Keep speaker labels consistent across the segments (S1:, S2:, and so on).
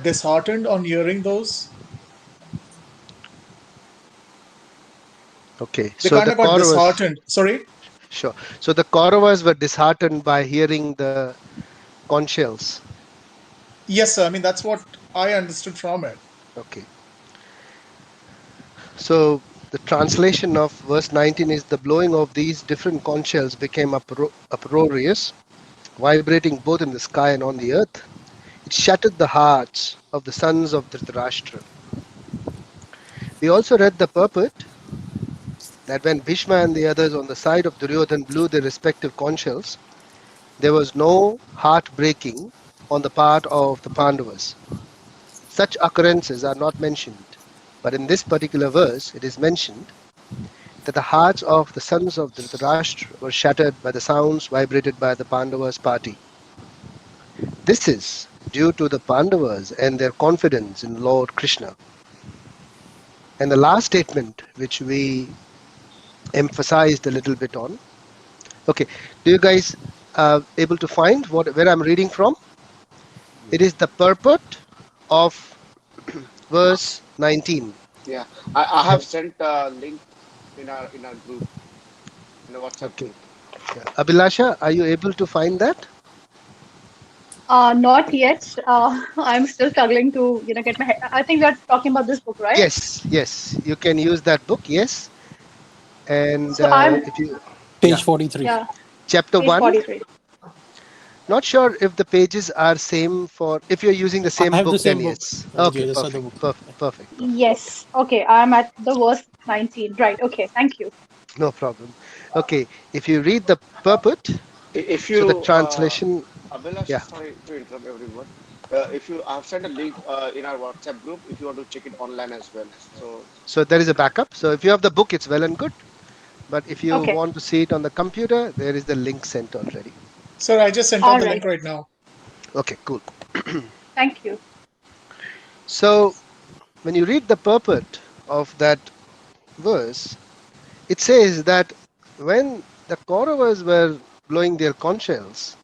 S1: got disheartened on hearing those.
S2: Okay,
S1: They
S2: so
S1: kind
S2: the
S1: of got
S2: Kauravas,
S1: disheartened. Sorry?
S2: sure. So the Kauravas were disheartened by hearing the conch shells.
S1: Yes, sir. I mean, that's what I understood from it.
S2: Okay. So the translation of verse 19 is the blowing of these different conch shells became uproarious, vibrating both in the sky and on the earth. It shattered the hearts of the sons of Dhritarashtra. We also read the purport that when Bhishma and the others on the side of Duryodhan blew their respective conch shells, there was no heart breaking on the part of the Pandavas. Such occurrences are not mentioned, but in this particular verse it is mentioned that the hearts of the sons of Dhritarashtra were shattered by the sounds vibrated by the Pandavas' party. This is due to the Pandavas and their confidence in Lord Krishna. And the last statement, which we emphasized a little bit on. Okay, do you guys able to find where I'm reading from? It is the purport of verse 19.
S3: Yeah, I have sent a link in our group, in the WhatsApp
S2: Okay.
S3: group.
S2: Yeah. Abhilasha, are you able to find that?
S4: Not yet. I'm still struggling to, get my head. I think we're talking about this book, right?
S2: Yes, yes. You can use that book, yes. And
S4: So I'm,
S2: if you, yeah,
S5: Page 43.
S4: yeah,
S2: chapter
S4: page
S2: 1.
S4: 43.
S2: Not sure if the pages are same for, if you're using the
S5: I
S2: same
S5: have the
S2: book, then
S5: same book.
S2: yes.
S5: Okay,
S2: Okay,
S5: this other
S2: perfect,
S5: book.
S2: perfect, perfect, perfect.
S4: Yes. Okay, I'm at the verse 19. Right. Okay. Thank you.
S2: No problem. Okay, if you read the purport,
S3: If
S2: so the
S3: you,
S2: translation,
S3: Abhilash,
S2: yeah,
S3: sorry to interrupt everyone. If you, I've sent a link in our WhatsApp group if you want to check it online as well. So,
S2: so there is a backup. So if you have the book, it's well and good. But if you
S4: Okay.
S2: want to see it on the computer, there is the link sent already.
S1: Sir, I just sent out
S4: All
S1: the
S4: right.
S1: link right now.
S2: Okay, cool.
S4: Thank you.
S2: So when you read the purport of that verse, it says that when the Kauravas were blowing their conch shells,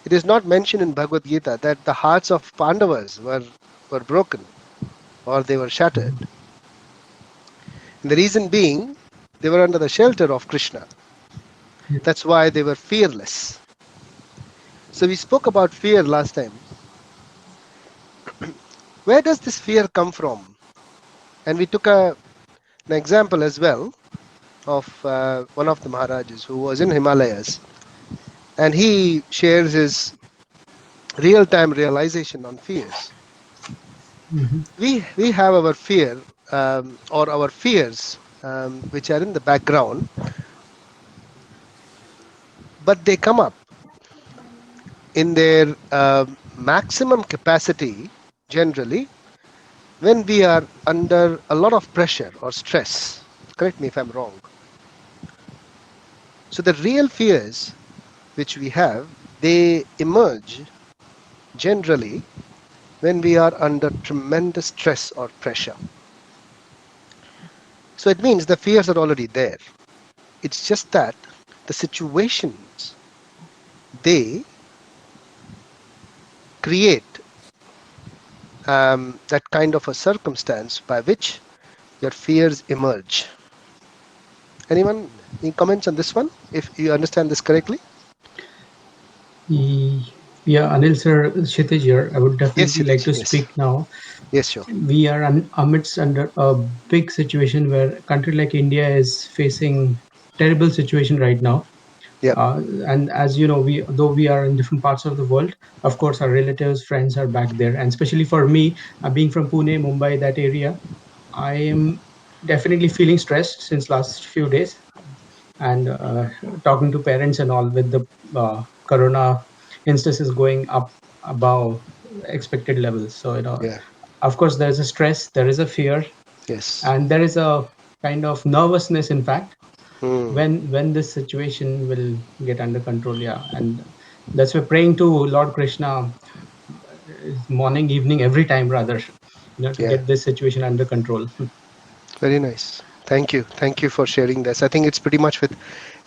S2: it is not mentioned in Bhagavad Gita that the hearts of Pandavas were broken or they were shattered. And the reason being, they were under the shelter of Krishna. That's why they were fearless. So we spoke about fear last time. Where does this fear come from? And we took an example as well of one of the Maharajas who was in Himalayas, and he shares his real-time realization on fears. We have our fear or our fears which are in the background, but they come up in their maximum capacity generally when we are under a lot of pressure or stress. Correct me if I'm wrong. So the real fears which we have, they emerge generally when we are under tremendous stress or pressure. So it means the fears are already there. It's just that the situations, they create that kind of a circumstance by which your fears emerge. Anyone, any comments on this one, if you understand this correctly?
S6: Yeah, Anil sir, Kshitij here. I would
S2: Yes,
S6: definitely like
S2: Kshitij,
S6: to
S2: yes.
S6: speak now.
S2: Yes, sure.
S6: We are amidst under a big situation where a country like India is facing terrible situation right now.
S2: Yeah.
S6: And as you know, though we are in different parts of the world, of course, our relatives, friends are back there. And especially for me, being from Pune, Mumbai, that area, I am definitely feeling stressed since last few days. And talking to parents and all with the corona instances going up above expected levels. So,
S2: Yeah.
S6: of course, there is a stress, there is a fear,
S2: Yes.
S6: and there is a kind of nervousness, in fact,
S2: Hmm.
S6: when this situation will get under control. Yeah, and that's why praying to Lord Krishna morning, evening, every time, rather, to
S2: Yeah.
S6: get this situation under control.
S2: Very nice. Thank you. Thank you for sharing this. I think it's pretty much with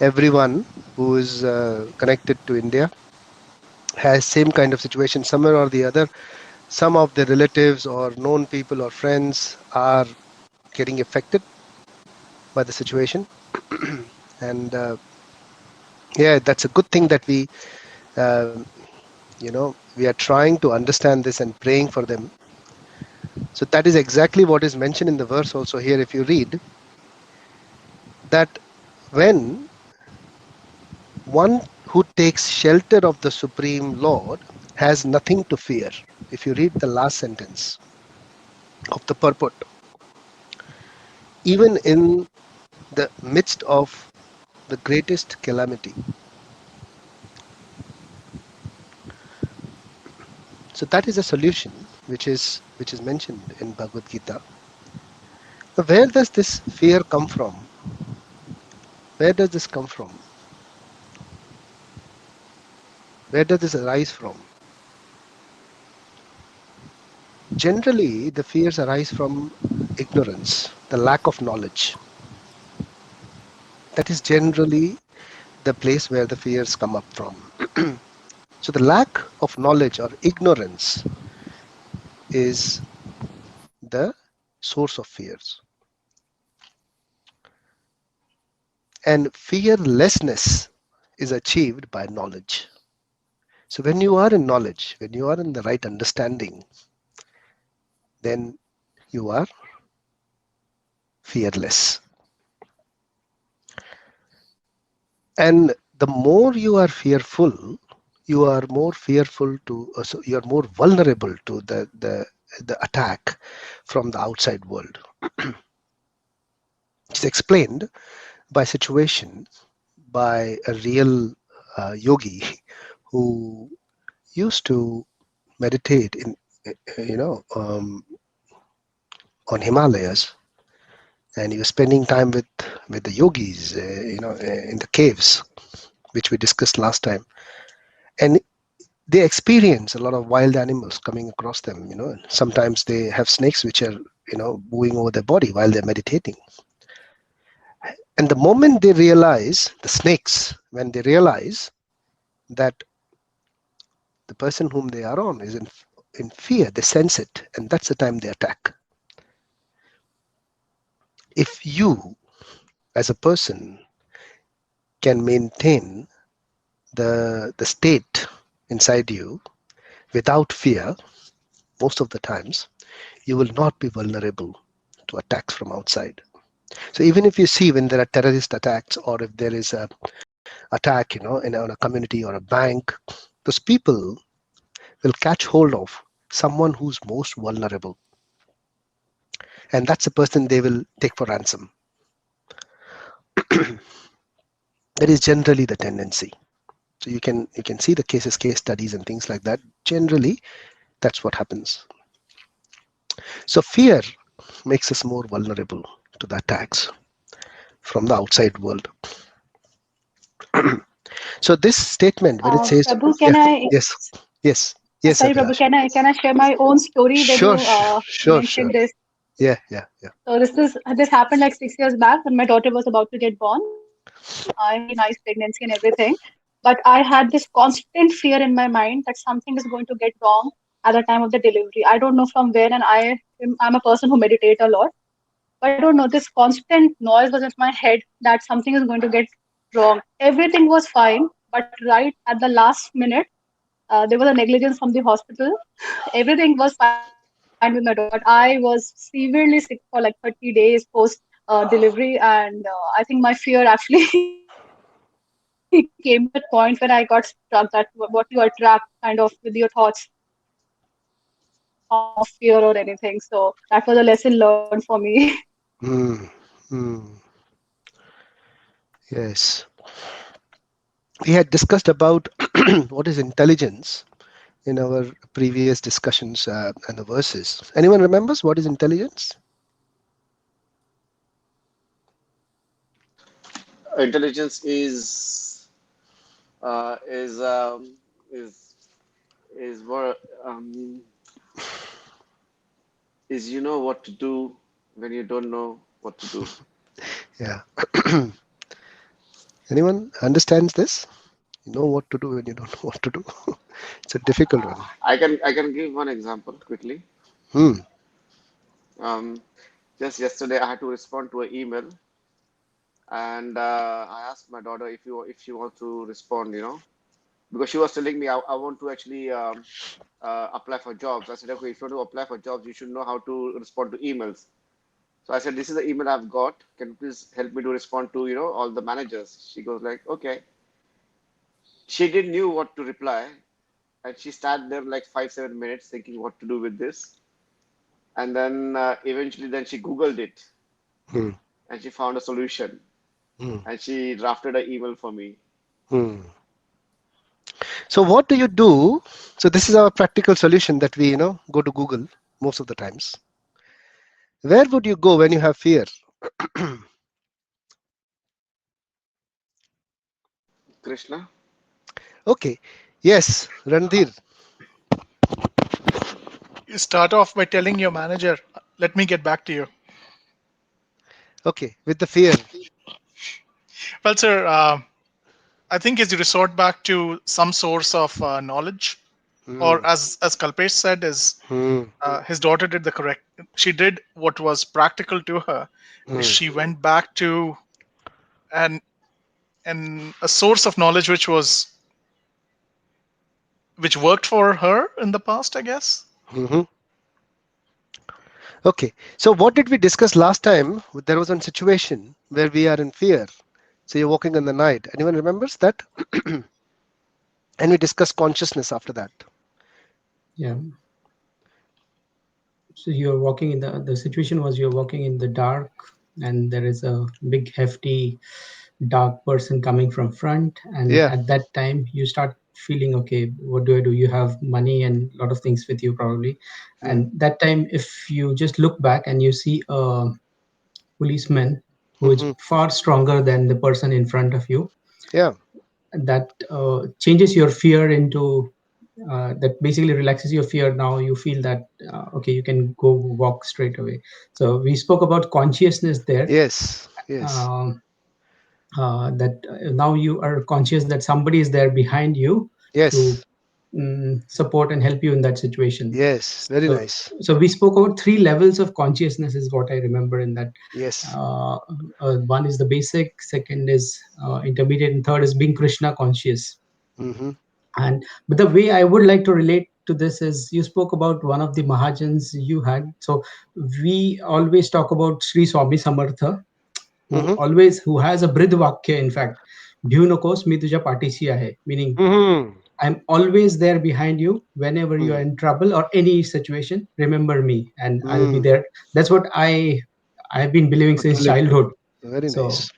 S2: everyone who is connected to India has same kind of situation somewhere or the other. some of the relatives or known people or friends are getting affected by the situation. And yeah, that's a good thing that um, we are trying to understand this and praying for them. So that is exactly what is mentioned in the verse also here. If you read that, when one who takes shelter of the Supreme Lord has nothing to fear. If you read the last sentence of the purport, even in the midst of the greatest calamity. So that is a solution which is mentioned in Bhagavad Gita. Now, where does this fear come from? Where does this come from? Where does this arise from? Generally, the fears arise from ignorance, the lack of knowledge. That is generally the place where the fears come up from. So the lack of knowledge or ignorance is the source of fears. And fearlessness is achieved by knowledge. So when you are in knowledge, when you are in the right understanding, then you are fearless. And the more you are fearful, you are more fearful to, so you are more vulnerable to the attack from the outside world. It's explained by situation by a real yogi who used to meditate in, you know, on Himalayas, and he was spending time with the yogis, in the caves, which we discussed last time, and they experience a lot of wild animals coming across them. Sometimes they have snakes which are moving over their body while they're meditating. And the moment they realize, the snakes, when they realize that the person whom they are on is in fear, they sense it, and that's the time they attack. If you, as a person, can maintain the state inside you without fear, most of the times, you will not be vulnerable to attacks from outside. So even if you see when there are terrorist attacks, or if there is a attack, on a community or a bank, those people will catch hold of someone who's most vulnerable, and that's the person they will take for ransom. That is generally the tendency. So you can see the case studies and things like that. Generally, that's what happens. So fear makes us more vulnerable to the attacks from the outside world. So this statement, when it says,
S4: Prabhu,
S2: yeah,
S4: can I?
S2: yes, yes, yes,
S4: Sorry, Prabhu,
S2: Abhilash.
S4: can I share my own story when
S2: Sure,
S4: you
S2: sure.
S4: mentioned this?
S2: Yeah, yeah, yeah.
S4: So this happened like 6 years back when my daughter was about to get born. I had a very nice pregnancy and everything, but I had this constant fear in my mind that something is going to get wrong at the time of the delivery. I don't know from where, and I'm a person who meditate a lot. But I don't know, this constant noise was in my head that something is going to get wrong. Everything was fine, but right at the last minute, there was a negligence from the hospital. Everything was fine with my daughter, but I was severely sick for like 30 days post delivery, and I think my fear actually came to that point when I got struck that what you attract kind of with your thoughts, not a form of fear or anything. So that was a lesson learned for me.
S2: Hmm. Hmm. Yes. We had discussed about what is intelligence in our previous discussions and the verses. Anyone remembers what is intelligence?
S3: Intelligence uh, is um, is is what is you know what to do when you don't know what to do.
S2: Yeah. Anyone understands this? You know what to do when you don't know what to do. It's a difficult one.
S3: I can give one example quickly.
S2: Hmm.
S3: Um, just yesterday, I had to respond to an email, and I asked my daughter if she wants to respond, because she was telling me I want to actually apply for jobs. I said, okay, if you want to apply for jobs, you should know how to respond to emails. So I said, this is the email I've got. Can you please help me to respond to, all the managers? She goes like, okay. She didn't knew what to reply, and she sat there like 5, 7 minutes thinking what to do with this. And then eventually, then she Googled it
S2: Hmm.
S3: and she found a solution
S2: Hmm.
S3: and she drafted an email for me.
S2: Hmm. So what do you do? So this is our practical solution that we, go to Google most of the times. Where would you go when you have fear?
S3: Krishna,
S2: Okay. Yes, Randhir.
S1: You start off by telling your manager, let me get back to you.
S2: Okay, with the fear.
S1: Well, sir, I think is you resort back to some source of knowledge,
S2: Hmm.
S1: or as Kalpesh said, is
S2: Hmm.
S1: his daughter did the correct. She did what was practical to her.
S2: Hmm.
S1: She went back to an a source of knowledge which worked for her in the past, I guess.
S2: Hmm. Okay. So what did we discuss last time? There was one situation where we are in fear. So you're walking in the night. Anyone remembers that? And we discussed consciousness after that.
S6: Yeah. So you're walking in the situation was you're walking in the dark, and there is a big hefty dark person coming from front, and
S2: Yeah.
S6: at that time you start feeling, okay, what do I do? You have money and a lot of things with you probably,
S2: Mm.
S6: and that time if you just look back and you see a policeman who is
S2: Hmm.
S6: far stronger than the person in front of you,
S2: Yeah.
S6: that changes your fear into that basically relaxes your fear. Now you feel that okay, you can go walk straight away. So we spoke about consciousness there.
S2: Yes. Yes.
S6: um, that now you are conscious that somebody is there behind you to
S2: Yes.
S6: support and help you in that situation.
S2: Yes. Very
S6: so
S2: nice.
S6: so we spoke about three levels of consciousness is what I remember in that.
S2: Yes.
S6: One is the basic, second is intermediate, and third is being Krishna conscious.
S2: Hmm.
S6: And but the way I would like to relate to this is you spoke about one of the Mahajans you had. So we always talk about Sri Swami Samartha,
S2: Hmm.
S6: who has a Brid Vakya, in fact, "Bhyu nokos, mi tuja patisi ahe," meaning
S2: Hmm.
S6: I'm always there behind you whenever you are
S2: Hmm.
S6: in trouble or any situation. Remember me, and I'll be
S2: Hmm.
S6: there. That's what I've been believing since
S2: Totally agree.
S6: childhood.
S2: Very
S6: So,
S2: nice.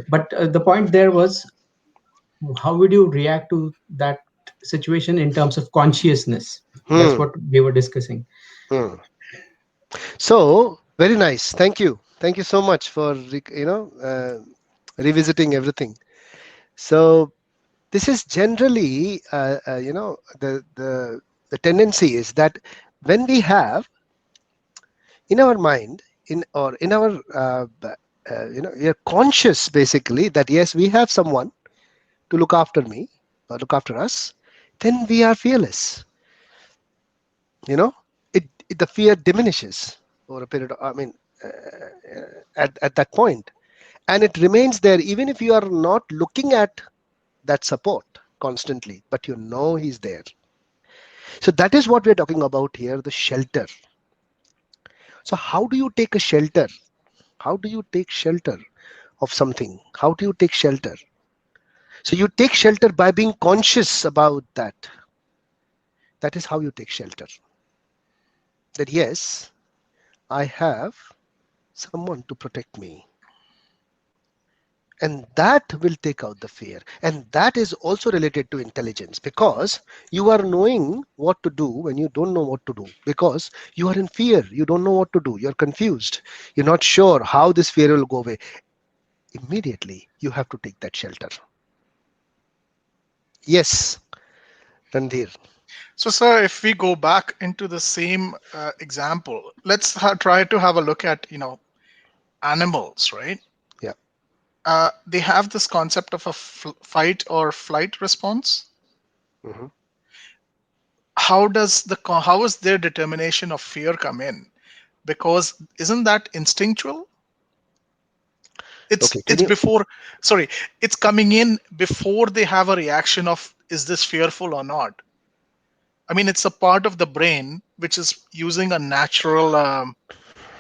S6: but the point there was, how would you react to that situation in terms of consciousness? That's
S2: Hmm.
S6: what we were discussing.
S2: Hmm. So very nice. Thank you. Thank you so much for revisiting everything. So this is generally the tendency is that when we have in our mind in our we are conscious basically that yes, we have someone to look after me or look after us, then we are fearless. you know the fear diminishes over a period of, at that point, and it remains there even if you are not looking at that support constantly, but he's there. So that is what we're talking about here, the shelter. So how do you take a shelter? How do you take shelter of something? How do you take shelter? So you take shelter by being conscious about that. That is how you take shelter. That yes, I have someone to protect me. And that will take out the fear. And that is also related to intelligence, because you are knowing what to do when you don't know what to do, because you are in fear. You don't know what to do. You're confused. You're not sure how this fear will go away. Immediately, you have to take that shelter. Yes, Randhir.
S1: So, sir, if we go back into the same example, let's try to have a look at animals, right?
S2: Yeah.
S1: They have this concept of a fight or flight response.
S2: Hmm.
S1: How is their determination of fear come in? Because isn't that instinctual?
S2: Okay, can
S1: It's
S2: you
S1: before, sorry, it's coming in before they have a reaction of is this fearful or not. I mean, it's a part of the brain which is using a natural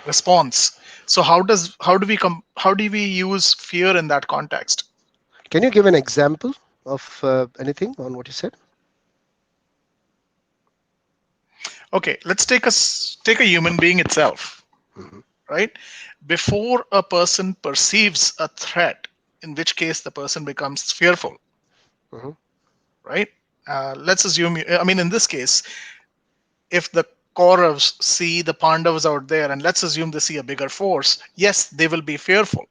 S1: response. So how do we use fear in that context?
S2: give an example of anything on what you said?
S1: Okay, let's take a human being itself,
S2: Hmm.
S1: right? Before a person perceives a threat, in which case the person becomes fearful,
S2: Hmm.
S1: right? Let's assume, I mean, in this case, if the Kauravas see the Pandavas out there, and let's assume they see a bigger force, yes, they will be fearful,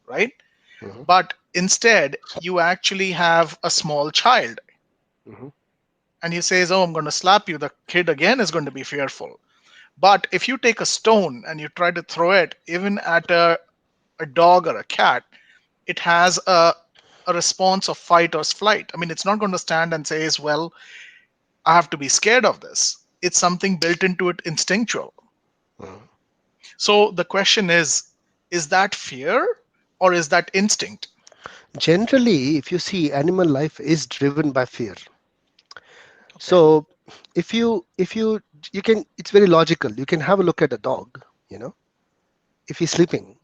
S1: right?
S2: Hmm.
S1: But instead, you actually have a small child,
S2: Hmm.
S1: and he says, "Oh, I'm going to slap you." The kid again is going to be fearful. But if you take a stone and you try to throw it even at a dog or a cat, it has a response of fight or flight. I mean, it's not going to stand and says, "Well, I have to be scared of this." It's something built into it, instinctual.
S2: Hmm.
S1: So the question is that fear or is that instinct?
S2: Generally, if you see, animal life is driven by fear.
S1: Okay.
S2: So if you you can, it's very logical. You can have a look at a dog, you know, if he's sleeping,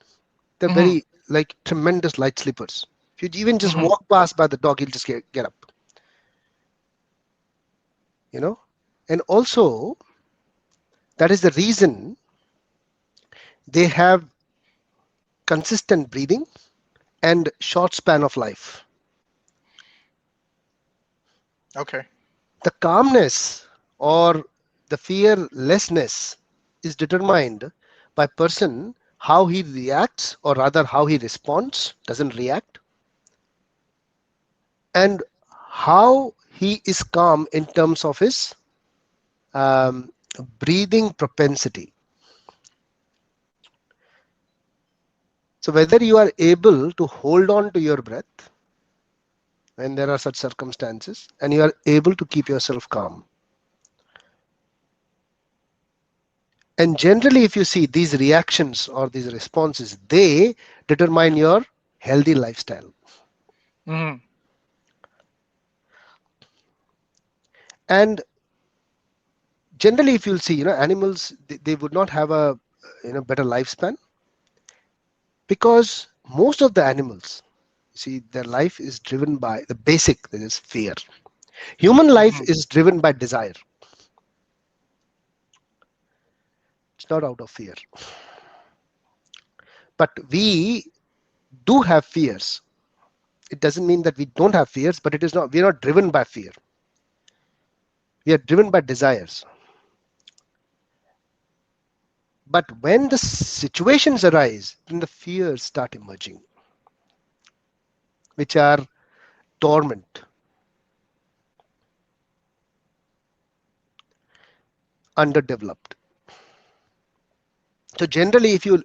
S2: they're
S1: Hmm.
S2: very like tremendous light sleepers. If you even just
S1: Hmm.
S2: walk past by the dog, he'll just get up, you know. And also, that is the reason they have consistent breathing and short span of life.
S1: Okay.
S2: The calmness or the fearlessness is determined by person how he reacts, or rather how he responds, doesn't react, and how he is calm in terms of his um, breathing propensity. So whether you are able to hold on to your breath when there are such circumstances, and you are able to keep yourself calm. And generally, if you see these reactions or these responses, they determine your healthy lifestyle.
S1: Hmm.
S2: And generally, if you'll see, animals, they would not have a better lifespan, because most of the animals, see, their life is driven by the basic, that is fear. Human life
S1: Hmm.
S2: is driven by desire. It's not out of fear. But we do have fears. It doesn't mean that we don't have fears, but it is not, we are not driven by fear. We are driven by desires. But when the situations arise, then the fears start emerging, which are dormant, underdeveloped. So generally, if you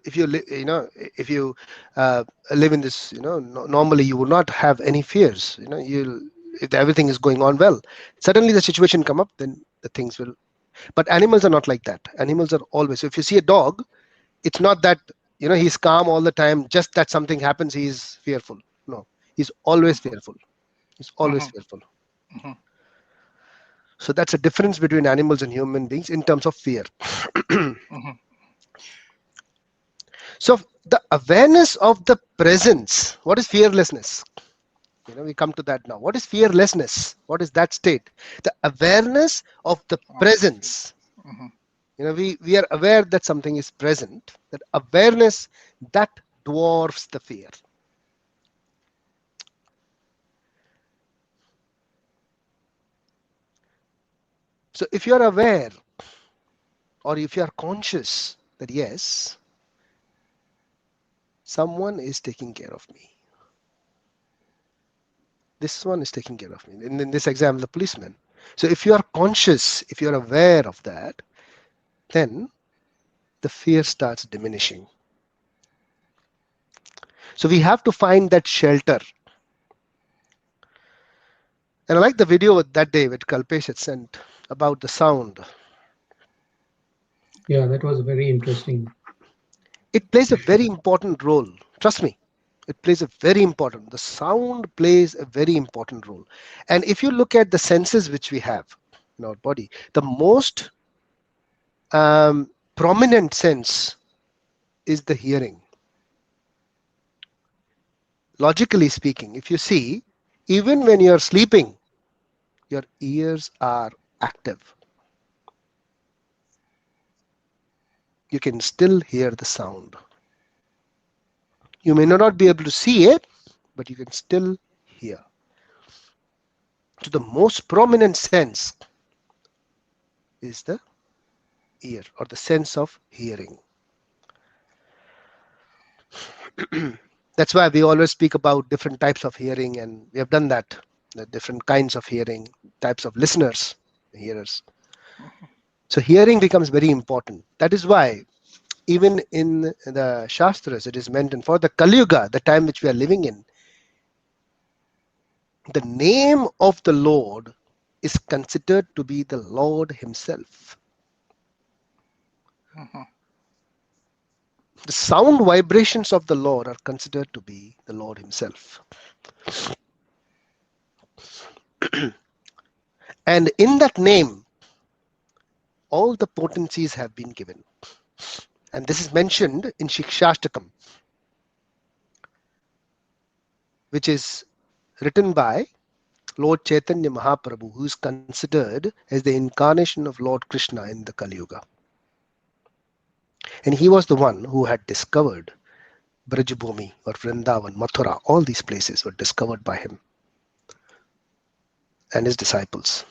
S2: uh, live in this, normally you will not have any fears. You'll, if everything is going on well, suddenly the situation come up, then the things will. But animals are not like that. Animals are always. So if you see a dog, it's not that he's calm all the time. Just that something happens, he's fearful. No, he's always fearful. He's always
S1: Hmm.
S2: fearful.
S1: Hmm.
S2: So that's a difference between animals and human beings in terms of fear.
S1: Hmm.
S2: So the awareness of the presence. What is fearlessness? We come to that now. What is fearlessness? What is that state? The awareness of the presence.
S1: Hmm.
S2: We are aware that something is present. That awareness that dwarfs the fear. So if you are aware, or if you are conscious that yes, someone is taking care of me. This one is taking care of me. In this example, the policeman. So if you are conscious, if you are aware of that, then the fear starts diminishing. So we have to find that shelter. And I like the video that day that Kalpesh had sent about the sound.
S6: Yeah, that was very interesting.
S2: It plays a very important role. Trust me, it plays a very important. The sound plays a very important role. And if you look at the senses which we have in our body, the most prominent sense is the hearing. Logically speaking, if you see, even when you're sleeping, your ears are active. You can still hear the sound. You may not be able to see it, but you can still hear. So the most prominent sense is the ear or the sense of hearing. That's why we always speak about different types of hearing, and we have done that. The different kinds of hearing, types of listeners, hearers. So hearing becomes very important. That is why even in the Shastras, it is mentioned for the Kali Yuga, the time which we are living in, the name of the Lord is considered to be the Lord Himself.
S1: Mhm.
S2: The sound vibrations of the Lord are considered to be the Lord Himself. And in that name, all the potencies have been given. And this is mentioned in Shikshashtakam, which is written by Lord Chaitanya Mahaprabhu, who is considered as the incarnation of Lord Krishna in the Kali Yuga. And he was the one who had discovered Brajabhumi or Vrindavan, Mathura, all these places were discovered by him and his disciples.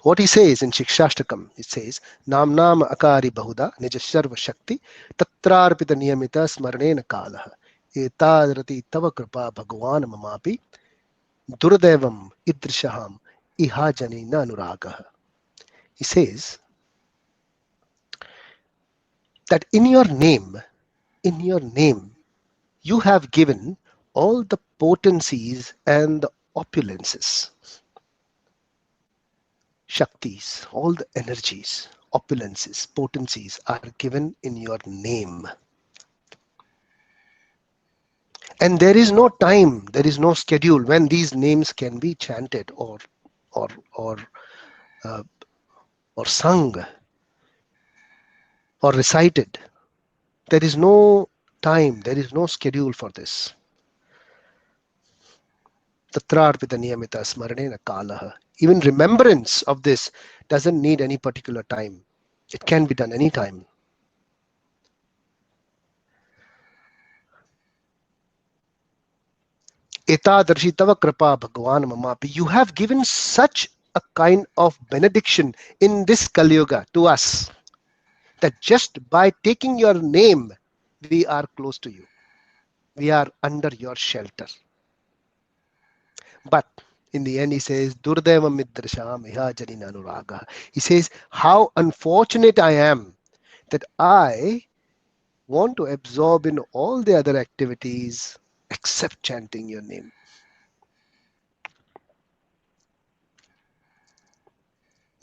S2: What he says in Shikshashtakam, it says, Nam Nam Akari Bahuda Nijasharva Shakti Tatrarpita Niyamita Smaranena Kalaha Etadrati Tava Kripa Bhagavan Mamapi Durdevam Idrishaham Ihajani Nanuragaha. He says that in your name, you have given all the potencies and the opulences, Shaktis, all the energies, opulences, potencies are given in your name. And there is no time, there is no schedule when these names can be chanted or or uh, or sung or recited. There is no time, there is no schedule for this. Tatrarpita niyamita smaranena kalaha. Even remembrance of this doesn't need any particular time. It can be done anytime. Etadarshi tava kripa bhagwan mamapi. You have given such a kind of benediction in this Kali Yuga to us that just by taking your name, we are close to you. We are under your shelter. But in the end, he says, Durdeva midrasham iha janina anuraga. He says, how unfortunate I am that I want to absorb in all the other activities except chanting your name.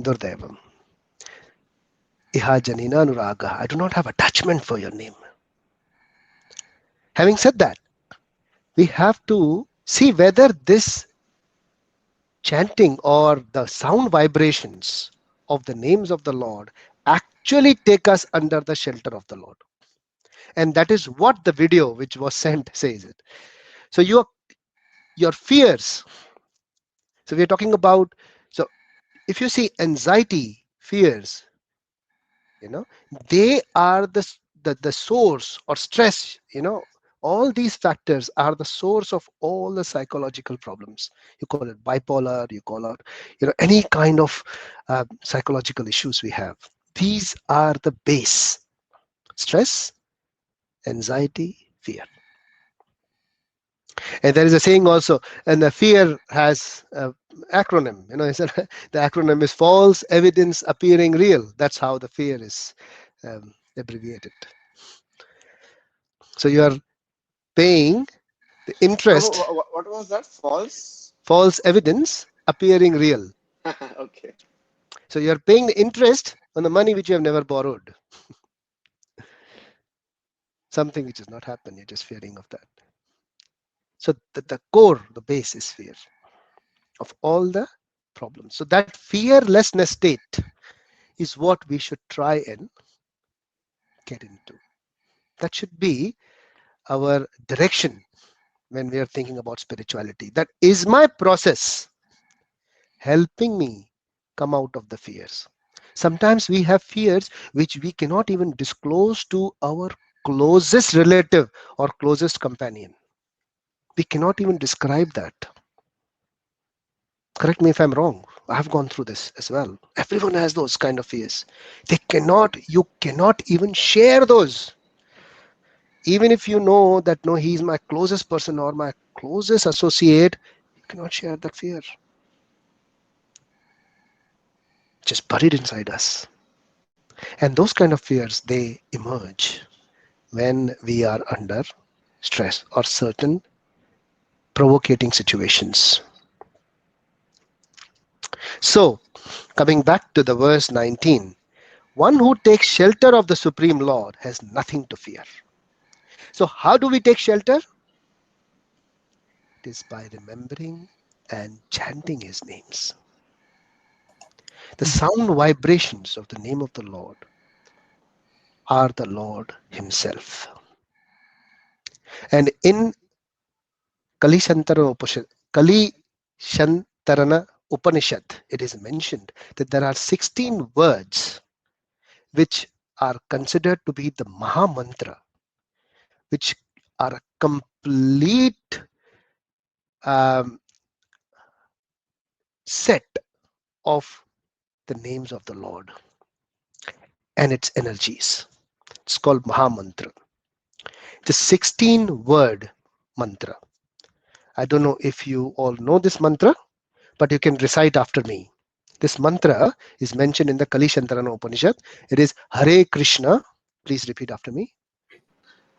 S2: Durdevam. Iha janina anuraga. I do not have attachment for your name. Having said that, we have to see whether this chanting or the sound vibrations of the names of the Lord actually take us under the shelter of the Lord. And that is what the video which was sent says it. So your fears. So we're talking about, so if you see anxiety, fears, they are the source, or stress, all these factors are the source of all the psychological problems. You call it bipolar, you call it any kind of psychological issues we have. These are the base: stress, anxiety, fear. And there is a saying also, and the fear has an acronym. The acronym is false evidence appearing real. That's how the fear is abbreviated. So paying the interest,
S3: What was that? False?
S2: false evidence appearing real.
S3: Okay.
S2: So you're paying the interest on the money which you have never borrowed. Something which has not happened. You're just fearing of that. So the core, the base is fear of all the problems. So that fearlessness state is what we should try and get into. That should be our direction when we are thinking about spirituality. That is my process helping me come out of the fears. Sometimes we have fears which we cannot even disclose to our closest relative or closest companion. We cannot even describe that. Correct me if I'm wrong. I have gone through this as well. Everyone has those kind of fears. You cannot even share those. Even if you know that no, he's my closest person or my closest associate, you cannot share that fear. Just buried inside us. And those kind of fears, they emerge when we are under stress or certain provocating situations. So, coming back to the verse 19, one who takes shelter of the Supreme Lord has nothing to fear. So, how do we take shelter? It is by remembering and chanting his names. The sound vibrations of the name of the Lord are the Lord himself. And in Kalishantarana Upanishad, it is mentioned that there are 16 words which are considered to be the Maha Mantra, which are a complete set of the names of the Lord and its energies. It's called Maha Mantra. The 16 word mantra. I don't know if you all know this mantra, but you can recite after me. This mantra is mentioned in the Kalishantarana Upanishad. It is Hare Krishna. Please repeat after me.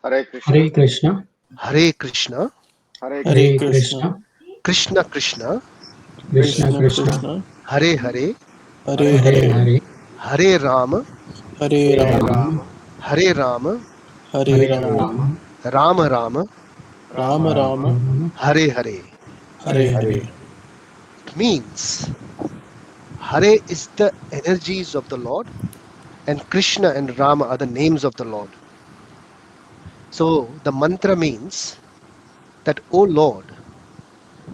S3: Hare
S6: Hare
S3: Krishna.
S6: Krishna,
S2: Hare Krishna.
S3: Hare
S6: Hare
S3: Krishna.
S5: Hare
S6: Krishna,
S5: Krishna,
S2: Krishna Krishna.
S6: Krishna
S5: Krishna
S6: Krishna,
S5: Krishna,
S2: Hare Hare.
S3: Hare
S5: Hare
S6: Hare
S3: Hare.
S6: Hare,
S5: Hare,
S2: Hare Rama.
S3: Hare
S5: Hare
S6: Rama,
S3: Rama.
S5: Rama,
S2: Hare Rama.
S6: Hare
S3: Hare
S5: Hare
S3: Rama.
S6: Rama,
S5: Rama,
S2: Rama Rama.
S3: Rama
S5: Rama
S3: Rama.
S5: Rama,
S6: Rama,
S2: Hare Hare.
S3: Hare
S6: Hare
S5: Hare
S3: Hare.
S6: Hare.
S5: Hare.
S2: It means Hare is the energies of the Lord, and Krishna and Rama are the names of the Lord. So the mantra means that, O Lord,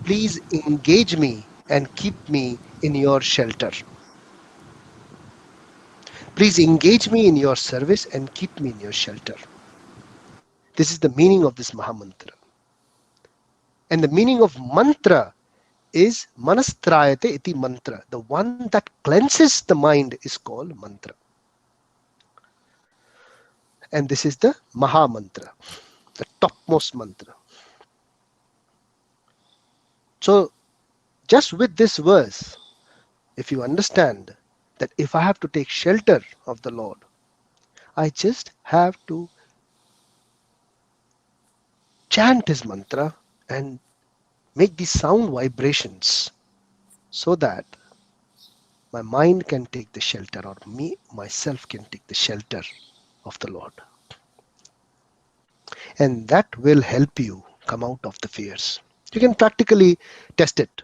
S2: please engage me and keep me in your shelter. Please engage me in your service and keep me in your shelter. This is the meaning of this Maha Mantra. And the meaning of mantra is Manastrayate iti mantra. The one that cleanses the mind is called mantra. And this is the Maha Mantra, the topmost mantra. So just with this verse, if you understand that if I have to take shelter of the Lord, I just have to chant his mantra and make these sound vibrations so that my mind can take the shelter, or me myself can take the shelter of the Lord. And that will help you come out of the fears. You can practically test it.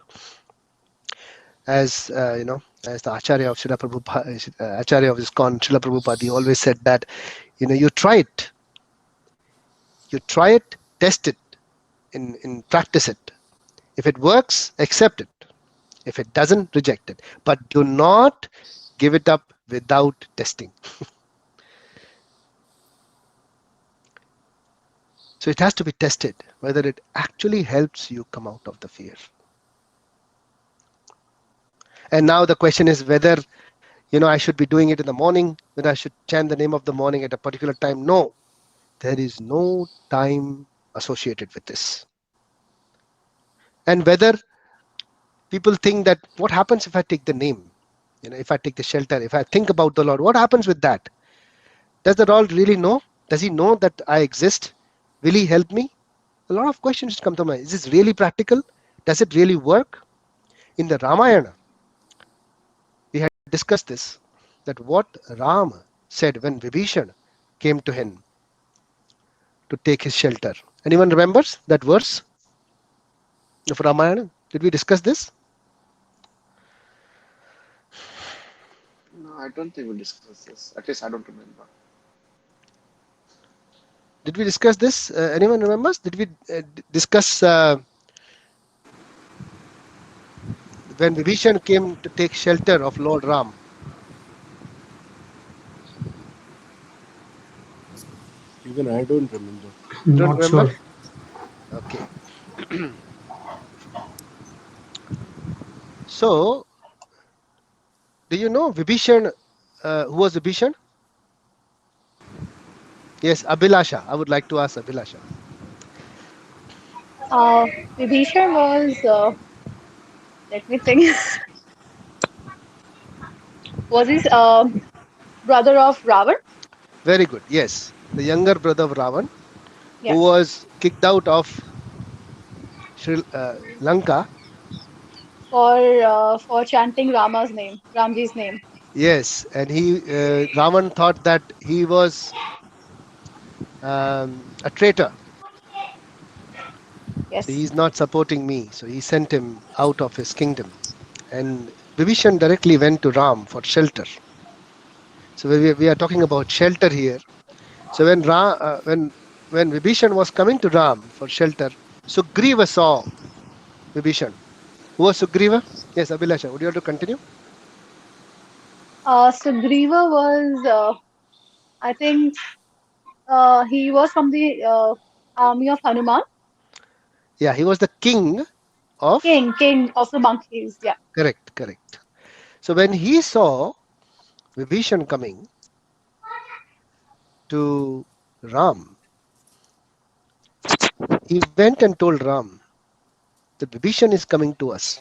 S2: As as the Acharya of Srila Prabhupada, Acharya of ISKCON, Srila Prabhupada, he always said that, you try it, test it, in practice it. If it works, accept it. If it doesn't, reject it. But do not give it up without testing. So it has to be tested whether it actually helps you come out of the fear. And now the question is whether I should be doing it in the morning, when I should chant the name of the morning at a particular time. No, there is no time associated with this. And whether people think that what happens if I take the name, if I take the shelter, if I think about the Lord, what happens with that? Does the Lord really know? Does he know that I exist? Will he help me? A lot of questions come to mind. Is this really practical? Does it really work? In the Ramayana, we had discussed this, that what Ram said when Vibhishan came to him to take his shelter. Anyone remembers that verse of Ramayana? Did we discuss this?
S3: No, I don't think we discussed this. At least I don't remember.
S2: Did we discuss this? Anyone remembers? Did we discuss when Vibhishan came to take shelter of Lord Ram?
S5: Even I don't remember.
S2: You don't
S6: Not
S2: remember?
S6: sure.
S2: Okay. So, do you know Vibhishan? Who was Vibhishan? Yes, Abhilasha. I would like to ask Abhilasha.
S4: Vibhishan was, let me think, was his brother of Ravan?
S2: Very good. Yes, the younger brother of Ravan, who
S4: Yes,
S2: was kicked out of Lanka.
S4: for chanting Rama's name, Ramji's name.
S2: Yes, and Ravan thought that he was a traitor. So
S4: Yes.
S2: he's not supporting me. So he sent him out of his kingdom. And Vibhishan directly went to Ram for shelter. So we are talking about shelter here. So when Vibhishan was coming to Ram for shelter, Sugriva saw Vibhishan. Who was Sugriva? Yes, Abhilasha, would you like to continue?
S4: Sugriva was, I think, he was from the army of Hanuman,
S2: Yeah, he was the king of.
S4: king of the monkeys. Yeah.
S2: Correct, correct. So when he saw Vibhishan coming to Ram, he went and told Ram that Vibhishan is coming to us.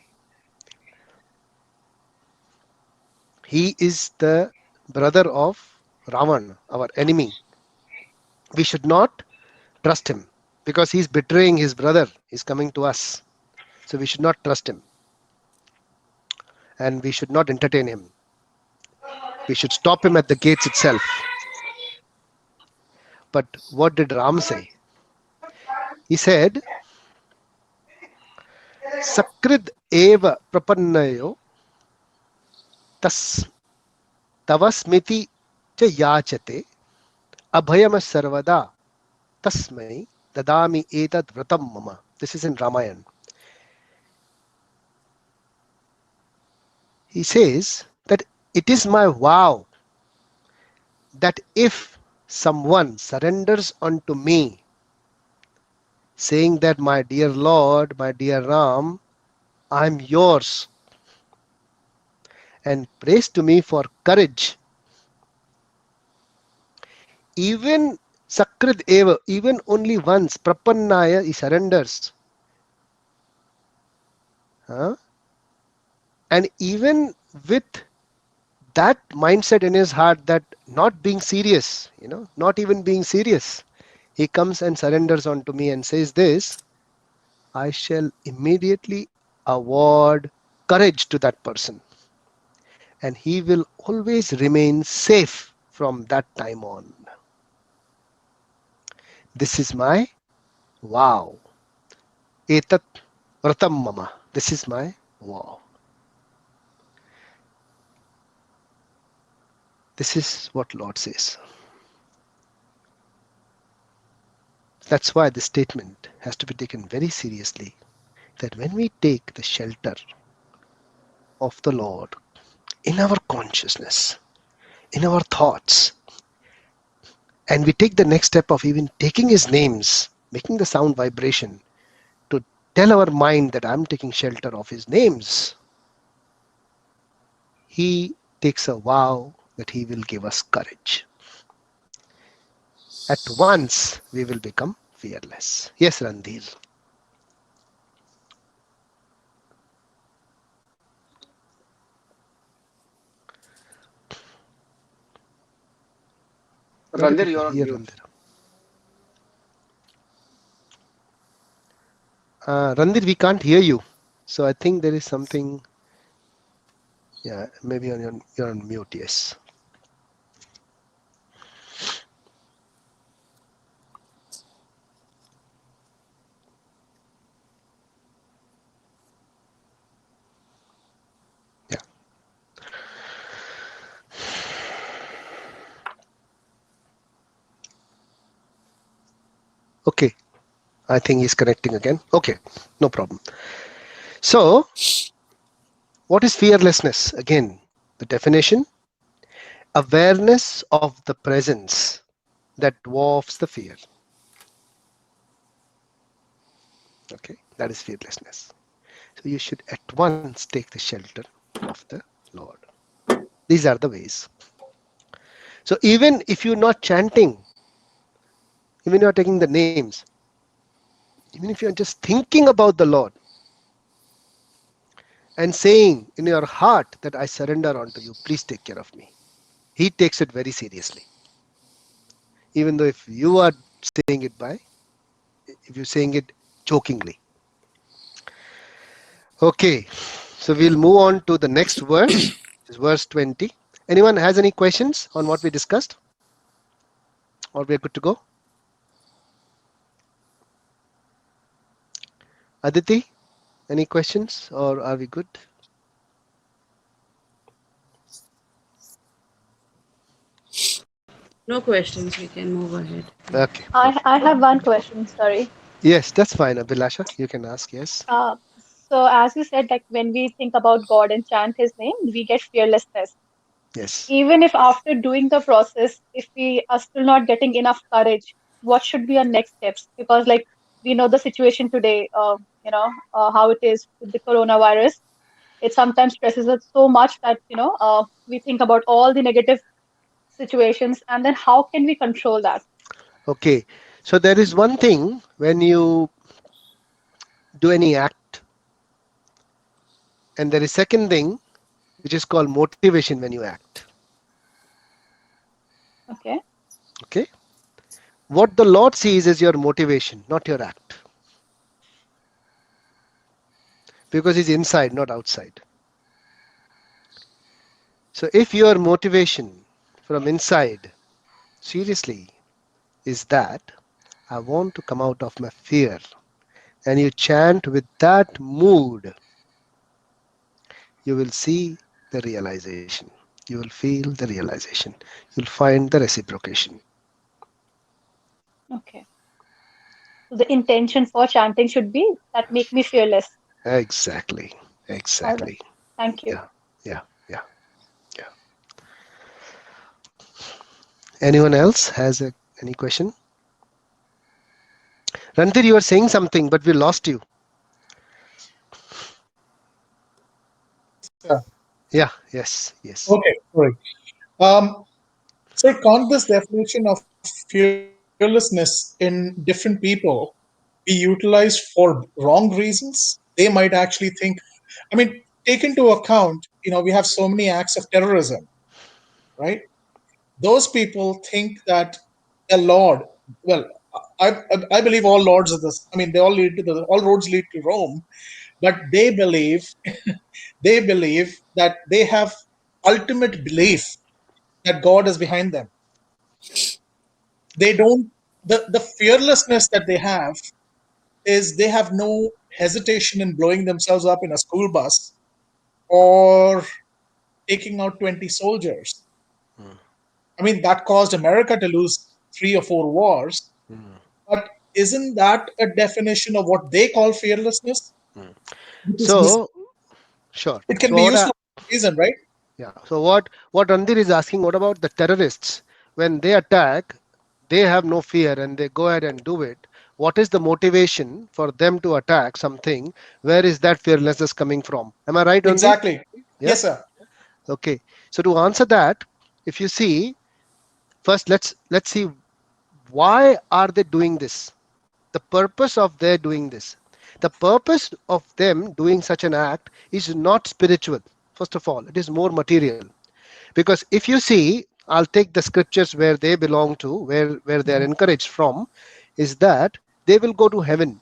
S2: He is the brother of Ravan, our enemy. We should not trust him because he's betraying his brother. He's coming to us. So we should not trust him and we should not entertain him. We should stop him at the gates itself. But what did Ram say? He said, Sakrid eva prapannayo tas tavasmiti cha yachate abhayam sarvada tasmai dadami etad vratam mama. This is in Ramayana. He says that it is my vow that if someone surrenders unto me, saying that my dear Lord, my dear Ram, I am yours, and prays to me for courage, even Sakrit Eva, even only once, Prapannaya, he surrenders. Huh? And even with that mindset in his heart that not being serious, not even being serious, he comes and surrenders unto me and says this, I shall immediately award courage to that person. And he will always remain safe from that time on. This is my vow. Etat vratam mama. This is my vow. This is what Lord says. That's why this statement has to be taken very seriously. That when we take the shelter of the Lord in our consciousness, in our thoughts, and we take the next step of even taking his names, making the sound vibration to tell our mind that I'm taking shelter of his names, he takes a vow that he will give us courage. At once we will become fearless. Yes, Randhir. Not able
S3: Randir,
S2: to
S3: you're on
S2: hear
S3: mute.
S2: Randhir. Randir, we can't hear you. So I think there is something. Yeah, maybe you're on mute. Yes. Yeah. Okay. I think he's connecting again. Okay. No problem. So, what is fearlessness? Again, the definition: awareness of the presence that dwarfs the fear. Okay, that is fearlessness. So you should at once take the shelter of the Lord. These are the ways. So even if you're not chanting, even you're taking the names, even if you're just thinking about the Lord and saying in your heart that I surrender unto you, please take care of me. He takes it very seriously. Even though if you are saying it if you're saying it jokingly. Okay, so we'll move on to the next verse, which is verse 20. Anyone has any questions on what we discussed? Or we're good to go? Aditi, any questions or are we good?
S7: No questions. We can move ahead.
S2: Okay,
S4: I
S2: perfect.
S4: have one question, sorry.
S2: Yes, that's fine, Abhilasha. You can ask, yes.
S4: Uh, so as you said, like when we think about God and chant his name, we get fearlessness.
S2: Yes.
S4: Even if after doing the process, if we are still not getting enough courage, what should be our next steps? Because like we know the situation today, how it is with the coronavirus. It sometimes stresses us so much that we think about all the negative situations, and then how can we control that?
S2: Okay. So there is one thing when you do any act, and there is second thing which is called motivation when you act.
S4: Okay.
S2: Okay. What the Lord sees is your motivation, not your act. Because He's inside, not outside. So if your motivation from inside, seriously, is that I want to come out of my fear, and you chant with that mood, you will see the realization. You will feel the realization. You'll find the reciprocation.
S4: Okay. So the intention for chanting should be that make me fearless.
S2: Exactly.
S4: All right.
S2: Exactly.
S4: Thank you.
S2: Yeah. Yeah. Yeah. Yeah. Anyone else has any question? Rantir, you were saying something, but we lost you.
S1: Yes, sir.
S2: Yeah. Yes. Yes.
S1: Okay, sorry. Um, so can't this definition of fearlessness in different people be utilized for wrong reasons? They might actually think, I mean, take into account, we have so many acts of terrorism, right? Those people think that a lord, well, I believe all lords are this. I mean, they all roads lead to Rome, but they believe that they have ultimate belief that God is behind them. They don't the fearlessness that they have is they have no hesitation in blowing themselves up in a school bus or taking out 20 soldiers.
S2: Mm,
S1: I mean, that caused America to lose 3 or 4 wars.
S2: mm,
S1: But isn't that a definition of what they call fearlessness?
S2: mm.
S1: Which is
S2: So, sure.
S1: it can
S2: So
S1: be
S2: what?
S1: used for reason, right?
S2: Yeah. So what Randir is asking? What about the terrorists? When they attack, they have no fear and they go ahead and do it. What is the motivation for them to attack something? Where is that fearlessness coming from? Am I right, Randir?
S1: Exactly.
S2: Yeah.
S1: Yes, sir.
S2: Okay. So to answer that, if you see, first let's see why are they doing this? The purpose of their doing this. The purpose of them doing such an act is not spiritual. First of all, it is more material. Because if you see, I'll take the scriptures where they belong to, where they are
S1: Mhm.
S2: encouraged from, is that they will go to heaven.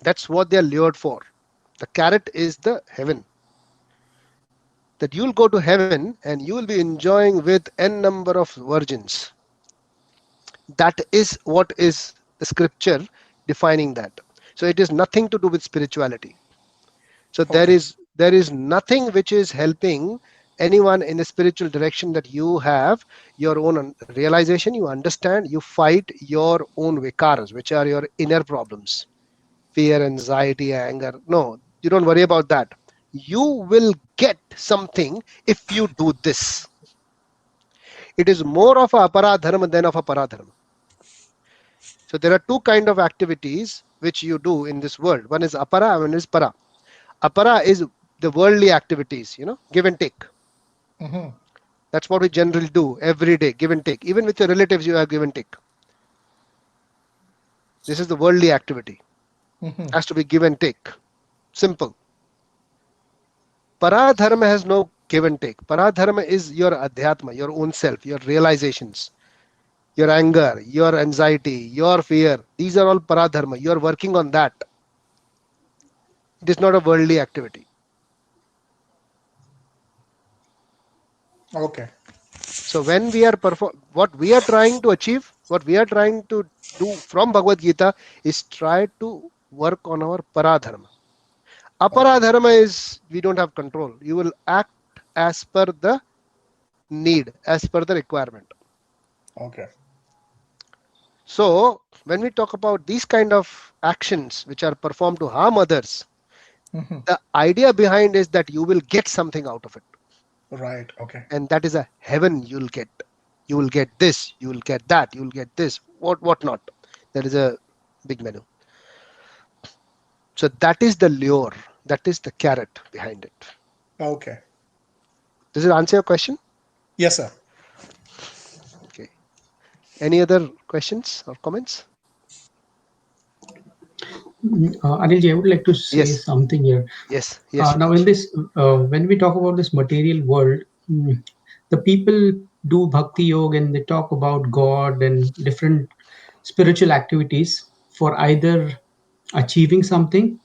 S2: That's what they're lured for. The carrot is the heaven. That you'll go to heaven and you will be enjoying with n number of virgins. That is what is the scripture defining that. So it is nothing to do with spirituality. So there
S1: Okay.
S2: is there is nothing which is helping anyone in a spiritual direction that you have your own realization, you understand, you fight your own vikaras, which are your inner problems, fear, anxiety, anger. No, you don't worry about that. You will get something if you do this. It is more of a aparadharma than of a paradharma. So there are two kind of activities which you do in this world. One is apara, one is para. Apara is the worldly activities, give and take.
S1: Hmm.
S2: That's what we generally do every day, give and take. Even with your relatives, you have give and take. This is the worldly activity.
S1: Hmm.
S2: Has to be give and take. Simple. Paradharma has no give and take. Paradharma is your adhyatma, your own self, your realizations, your anger, your anxiety, your fear. These are all paradharma. You are working on that. It is not a worldly activity.
S1: Okay.
S2: So when we are what we are trying to achieve, what we are trying to do from Bhagavad Gita is try to work on our paradharma.
S1: Okay.
S2: Aparadharma is we don't have control. You will act as per the need, as per the requirement.
S1: Okay.
S2: So when we talk about these kind of actions which are performed to harm others,
S1: Hmm.
S2: the idea behind is that you will get something out of it.
S1: Right. Okay.
S2: And that is a heaven you'll get. You will get this, you will get that, you will get this, what not. That is a big menu. So that is the lure, that is the carrot behind it.
S1: Okay.
S2: Does it answer your question?
S1: Yes, sir.
S2: Okay. Any other questions or comments?
S6: Anilji, I would like to say
S2: Yes,
S6: something here.
S2: yes,
S6: Now, in
S2: Shitesh.
S6: this, when we talk about this material world, the people do bhakti yoga and they talk about God and different spiritual activities for either achieving something.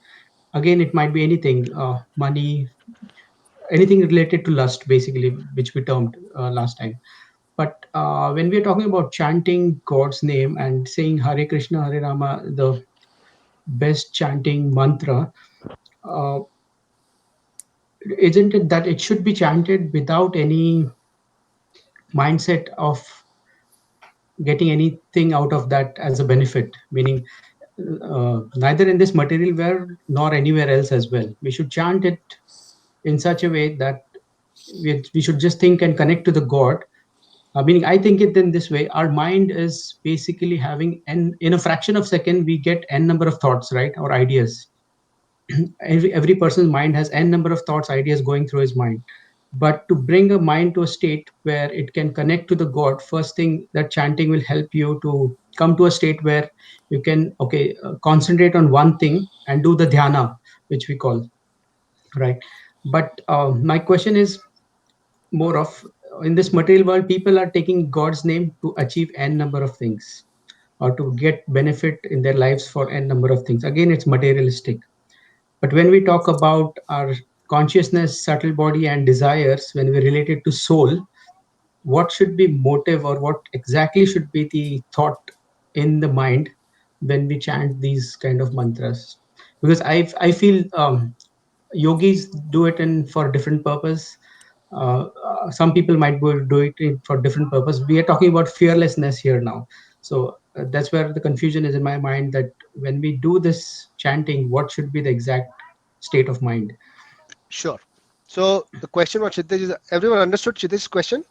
S6: Again, it might be anything, money, anything related to lust, basically, which we termed last time. But when we are talking about chanting God's name and saying Hare Krishna, Hare Rama, the best chanting mantra, uh, isn't it that it should be chanted without any mindset of getting anything out of that as a benefit? Meaning, neither in this material world nor anywhere else as well. We should chant it in such a way that we should just think and connect to the God. Meaning, I think it in this way: our mind is basically having n in a fraction of second we get n number of thoughts, right, or ideas. Every person's mind has n number of thoughts, ideas going through his mind. But to bring a mind to a state where it can connect to the God, first thing that chanting will help you to come to a state where you can concentrate on one thing and do the dhyana, which we call, right. But my question is more of, in this material world, people are taking God's name to achieve n number of things or to get benefit in their lives for n number of things. Again, it's materialistic. But when we talk about our consciousness, subtle body, and desires, when we relate it to soul, what should be motive or what exactly should be the thought in the mind when we chant these kind of mantras? Because I feel yogis do it in for different purpose. Some people might do it for different purpose. We are talking about fearlessness here now. So that's where the confusion is in my mind, that when we do this chanting, what should be the exact state of mind?
S2: Sure. So the question what Shitesh is, everyone understood Shitesh's question?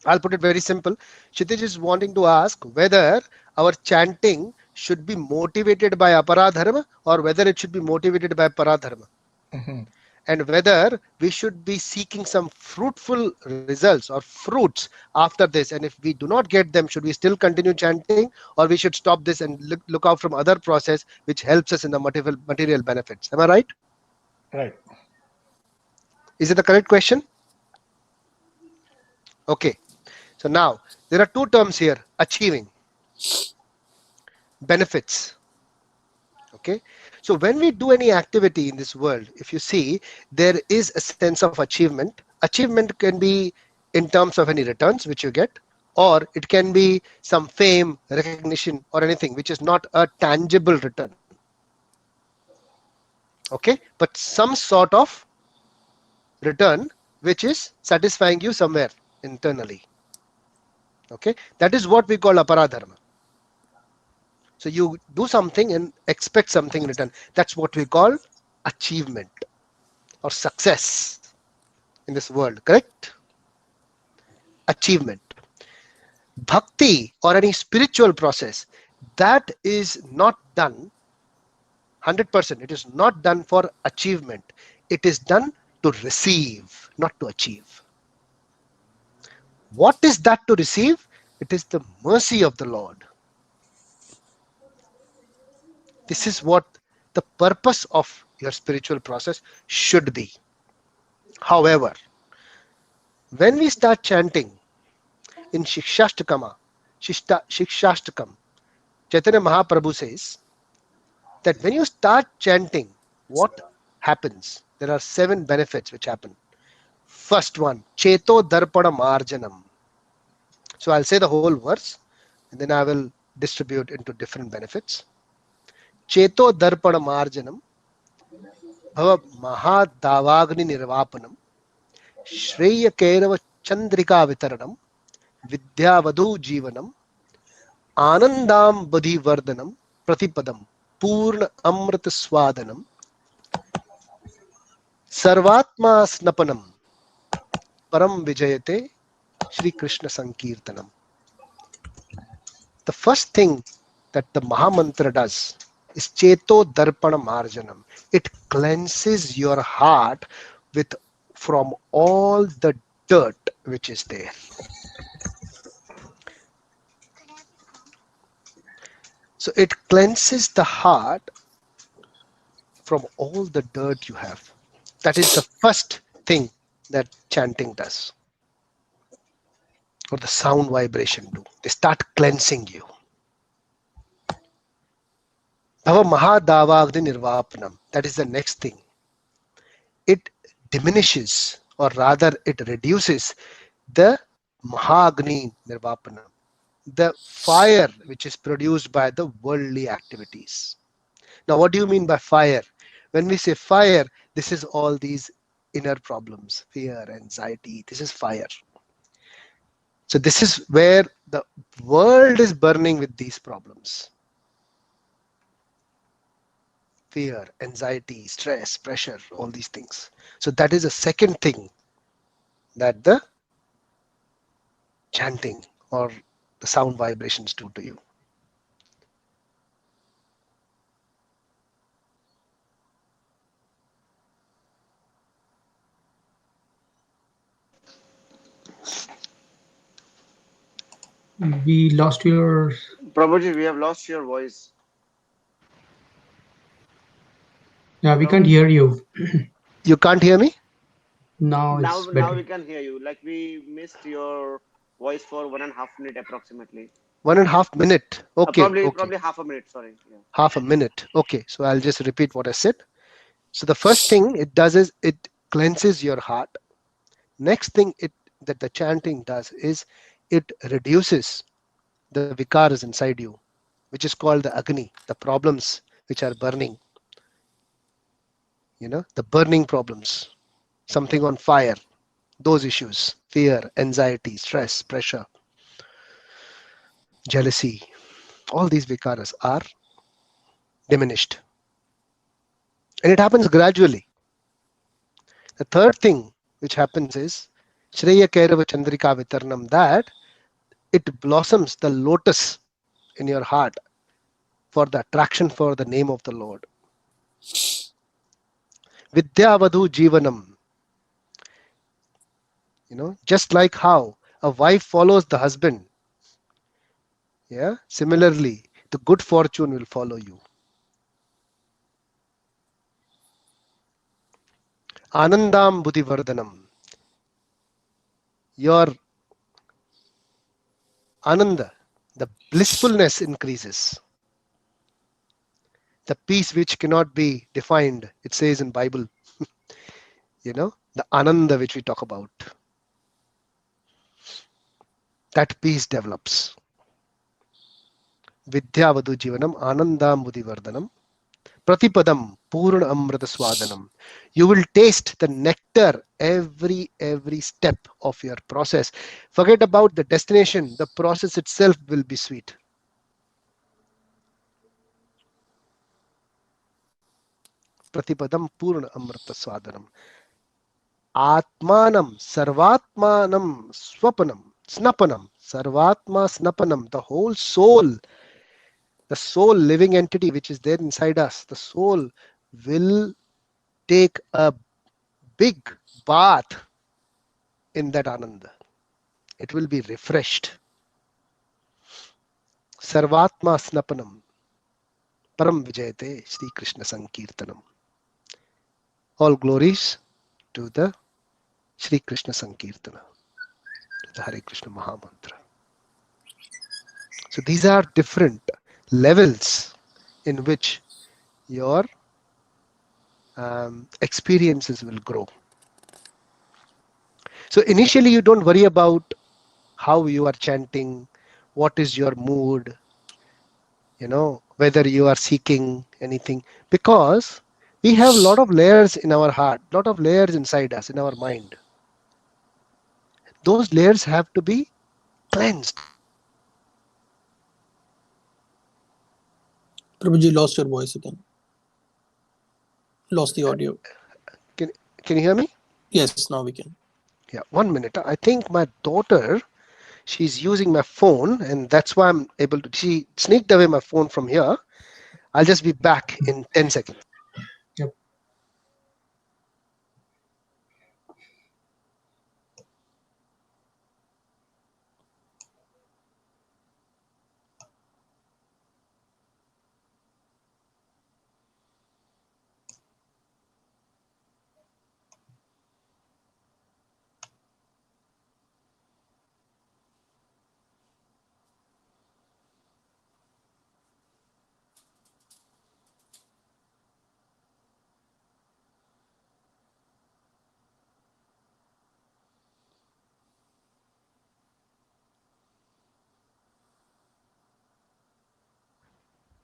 S2: I'll put it very simple. Shitesh is wanting to ask whether our chanting should be motivated by aparadharma or whether it should be motivated by paradharma,
S1: Hmm.
S2: and whether we should be seeking some fruitful results or fruits after this. And if we do not get them, should we still continue chanting, or we should stop this and look out from other process which helps us in the material benefits? Am I right?
S1: Right.
S2: Is it the correct question? Okay. So now there are two terms here: achieving, benefits. Okay. So when we do any activity in this world, if you see, there is a sense of achievement. Achievement can be in terms of any returns which you get, or it can be some fame, recognition, or anything which is not a tangible return. Okay, but some sort of return which is satisfying you somewhere internally. Okay, that is what we call aparadharma. So you do something and expect something in return. That's what we call achievement or success in this world, correct? Achievement. Bhakti or any spiritual process, that is not done 100%. It is not done for achievement. It is done to receive, not to achieve. What is that to receive? It is the mercy of the Lord. This is what the purpose of your spiritual process should be. However, when we start chanting in Shikshashtakam, Chaitanya Mahaprabhu says that when you start chanting, what happens? There are 7 benefits which happen. First one, Cheto Darpada Marjanam. So I'll say the whole verse and then I will distribute into different benefits. Cheto Darpada Marjanam, Bhava Mahadavagni Nirvapanam, Shreya Kairava Chandrika Vitaranam, Vidyavadhu Jivanam, Anandam Badhi Vardhanam, Pratipadam, Purna Amrita Swadanam, Sarvatma Snapanam, Param Vijayate, Shri Krishna Sankirtanam. The first thing that the Mahamantra does is Cheto Darpana Marjanam. It cleanses your heart with from all the dirt which is there. So it cleanses the heart from all the dirt you have. That is the first thing that chanting does, or the sound vibration do. They start cleansing you. Bhava Mahadavagni Nirvapanam. That is the next thing. It diminishes, or rather it reduces the Mahagni Nirvapanam, the fire which is produced by the worldly activities. Now, what do you mean by fire? When we say fire, this is all these inner problems, fear, anxiety. This is fire. So this is where the world is burning with these problems. Fear, anxiety, stress, pressure, all these things. So that is a second thing that the chanting or the sound vibrations do to you.
S6: We lost your.
S3: Prabhuji, we have lost your voice.
S6: Yeah, we
S3: Hello.
S6: can't hear you.
S2: You can't hear me?
S6: Now
S3: Now,
S6: it's
S3: now
S6: better.
S3: we can hear you. Like we missed your voice for 1.5 minutes approximately.
S2: 1.5 minutes. Okay, okay.
S3: Probably half a minute. Sorry. Yeah.
S2: Half a minute. Okay, so I'll just repeat what I said. So the first thing it does is it cleanses your heart. Next thing it that the chanting does is it reduces the vikaras inside you, which is called the agni, the problems which are burning, the burning problems, something on fire, those issues, fear, anxiety, stress, pressure, jealousy, all these vikaras are diminished. And it happens gradually. The third thing which happens is Shreya Kairava Chandrika Vitarnam, that it blossoms the lotus in your heart for the attraction for the name of the Lord. Vidyavadhu Jivanam, just like how a wife follows the husband, yeah, similarly, the good fortune will follow you. Anandam Buddhivardhanam, your ananda, the blissfulness increases. The peace which cannot be defined, it says in Bible, the ananda which we talk about, that peace develops. Vidyavadu jivanam anandambudhi vardhanam Pratipadam Purna Amrita Swadanam. You will taste the nectar every step of your process. Forget about the destination. The process itself will be sweet. Pratipadam Purna Amrita Swadanam. Atmanam Sarvatmanam Swapanam Snapanam. Sarvatma Snapanam. The soul living entity which is there inside us, the soul will take a big bath in that ananda. It will be refreshed. Sarvatma Snapanam Param Vijayate Sri Krishna Sankirtanam. All glories to the Sri Krishna Sankirtana, to the Hare Krishna Mahamantra. So these are different levels in which your experiences will grow. So initially you don't worry about how you are chanting, what is your mood, whether you are seeking anything, because we have a lot of layers in our heart, lot of layers inside us, in our mind. Those layers have to be cleansed.
S8: Prabhuji lost your voice again. Lost the audio.
S2: Can, can you hear me?
S8: Yes, now we can.
S2: Yeah, 1 minute. I think my daughter, she's using my phone, and that's why I'm able to. She sneaked away my phone from here. I'll just be back in 10 seconds.
S6: Yep.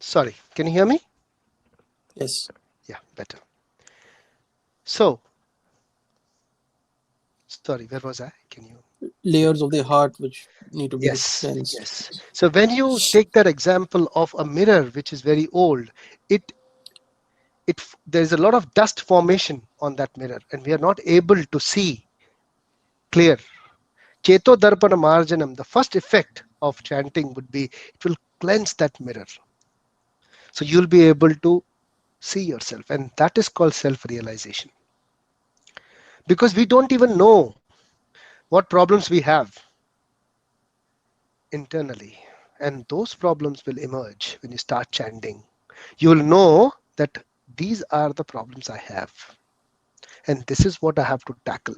S2: Sorry, can you hear me?
S8: Yes.
S2: Yeah, better. So, sorry, where was I? Can you?
S8: Layers of the heart which need to be
S2: Yes,
S8: cleansed.
S2: yes. So when you take that example of a mirror which is very old, it there's a lot of dust formation on that mirror, and we are not able to see clear. Cheto Darpana Marjanam, the first effect of chanting would be it will cleanse that mirror. So you'll be able to see yourself, and that is called self-realization. Because we don't even know what problems we have internally, and those problems will emerge when you start chanting. You will know that these are the problems I have, and this is what I have to tackle.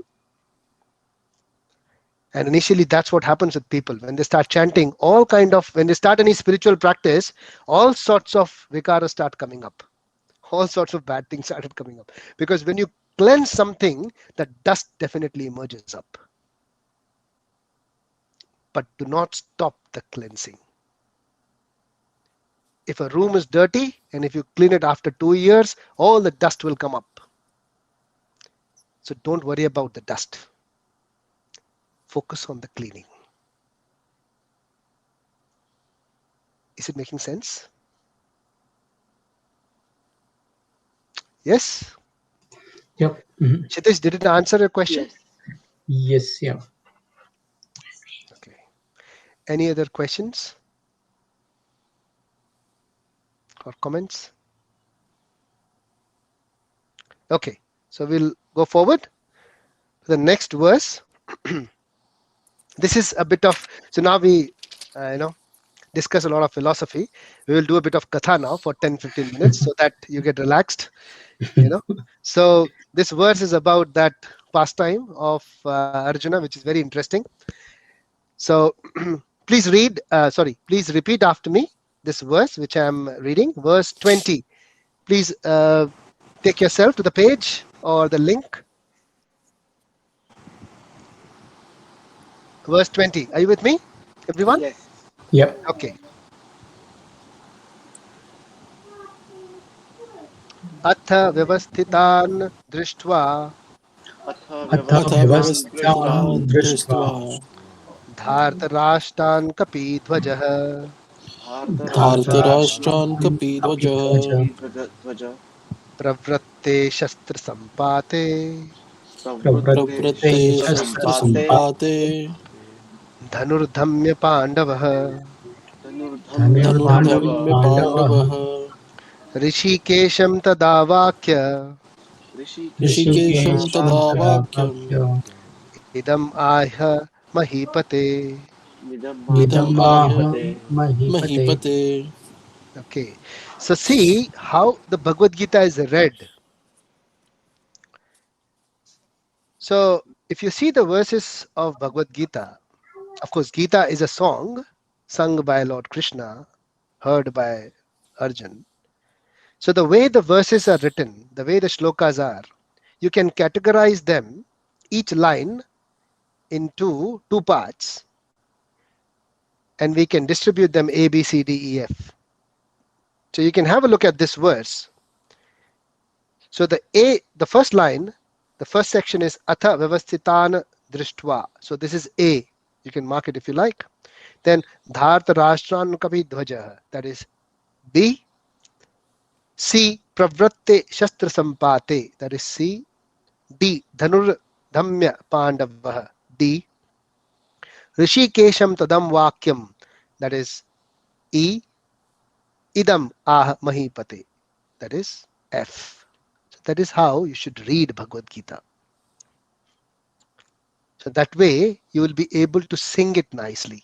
S2: And initially that's what happens with people when they start chanting. When they start any spiritual practice, all sorts of vikaras start coming up, all sorts of bad things started coming up, because when you cleanse something, the dust definitely emerges up. But do not stop the cleansing. If a room is dirty and if you clean it after 2 years, all the dust will come up. So don't worry about the dust. Focus on the cleaning. Is it making sense? Yes?
S6: Yep. Mhm.
S2: Shitesh, did it answer your question?
S3: Yes.
S6: Yes. Yeah.
S2: Okay. Any other questions or comments? Okay, so we'll go forward to the next verse. This is a bit of, so now we discuss a lot of philosophy. We will do a bit of katha now for 10-15 minutes so that you get relaxed. So this verse is about that pastime of Arjuna, which is very interesting. So please repeat after me this verse which I am reading, verse 20. Please take yourself to the page or the link. Verse 20. Are you with me, everyone?
S3: Yes.
S6: Yep.
S2: Okay. अथ व्यवस्थितान् दृष्ट्वा
S3: अथ
S6: अथ
S8: अथ
S3: व्यवस्थितान्
S8: व्यवस्थितान्
S3: दृष्ट्वा
S6: व्यवस्थितान् दृष्ट्वा
S8: दृष्ट्वा
S2: धार्तराष्ट्रान् कपीध्वजः
S3: धार्तराष्ट्रान्
S8: धार्तराष्ट्रान्
S6: धार्तराष्ट्रान्
S8: कपिध्वजः
S6: कपिध्वज
S3: ध्वज
S2: प्रवृत्ते शस्त्रसम्पाते
S3: प्रवृत्ते
S6: प्रवृत्ते
S8: प्रवृत्ते
S3: शस्त्रसम्पाते
S8: शस्त्रसम्पाते
S2: धनुर्धम्य पाण्डवः
S3: धनुर्धम्य
S6: धनुर्धम्य
S3: पाण्डव
S8: धनुर्धम्य
S6: पाण्डवः
S8: पाण्डवः
S2: ऋषिकेशं तदा वाक्य
S3: ऋषिकेशं
S8: ऋषिकेशं
S3: तदा
S6: ऋषिकेशं
S8: तदा
S6: तदा
S3: वाक्यम्
S8: वाक्यम्
S6: वाक्य
S2: इदम् आह महीपते.
S3: निदम्माह
S8: इदम्
S6: इदमाह
S8: आह
S3: महीपते.
S6: महीपते.
S8: महीपते.
S2: Okay, so see how the Bhagavad Gita is read. So if you see the verses of Bhagavad Gita, of course, Gita is a song sung by Lord Krishna, heard by Arjun. So the way the verses are written, the way the shlokas are, you can categorize them, each line, into two parts, and we can distribute them A, B, C, D, E, F. So you can have a look at this verse. So the first line, the first section is Atha Vyavasthitan Drishtva. So this is A. You can mark it if you like. Then Dharta Rashtran Kapi Dhvaja. That is B. C. Pravratte Shastra Sampate. That is C. D. Dhanur Dhamya Pandavaha. D. Rishikesham Tadam Vakyam. That is E. Idam Ah Mahipate. That is F. So that is how you should read Bhagavad Gita. So that way you will be able to sing it nicely.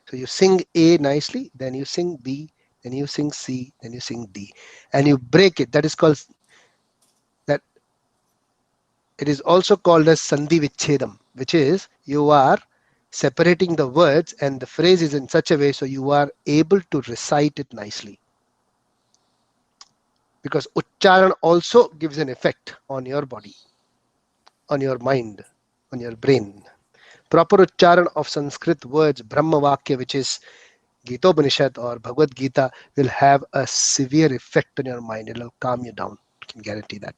S2: So you sing A nicely, then you sing B, then you sing C, then you sing D, and you break it. That is called that. It is also called as Sandhi Vichedam, which is you are separating the words and the phrase is in such a way so you are able to recite it nicely. Because Uchcharan also gives an effect on your body, on your mind, on your brain. Proper Uchcharan of Sanskrit words, Brahma Vakya, which is Gita or Bhagavad Gita, will have a severe effect on your mind. It will calm you down. I can guarantee that.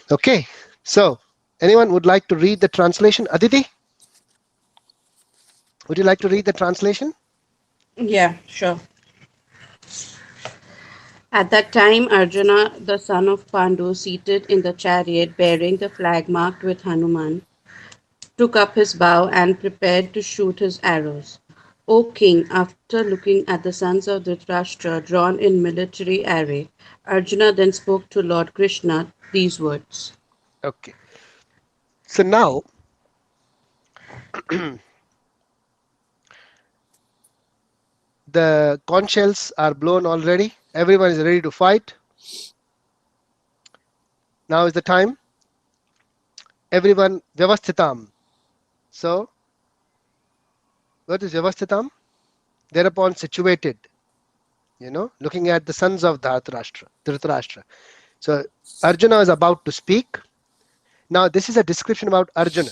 S2: Okay, so anyone would like to read the translation? Aditi, would you like to read the translation?
S7: Yeah, sure. At that time, Arjuna, the son of Pandu, seated in the chariot bearing the flag marked with Hanuman, took up his bow and prepared to shoot his arrows. O king, after looking at the sons of Dhritarashtra drawn in military array, Arjuna then spoke to Lord Krishna these words.
S2: Okay, so now the conch shells are blown already. Everyone is ready to fight. Now is the time. Everyone, Vyavasthitam. So, what is Vyavasthitam? Thereupon situated, looking at the sons of Dhritarashtra. So, Arjuna is about to speak. Now, this is a description about Arjuna.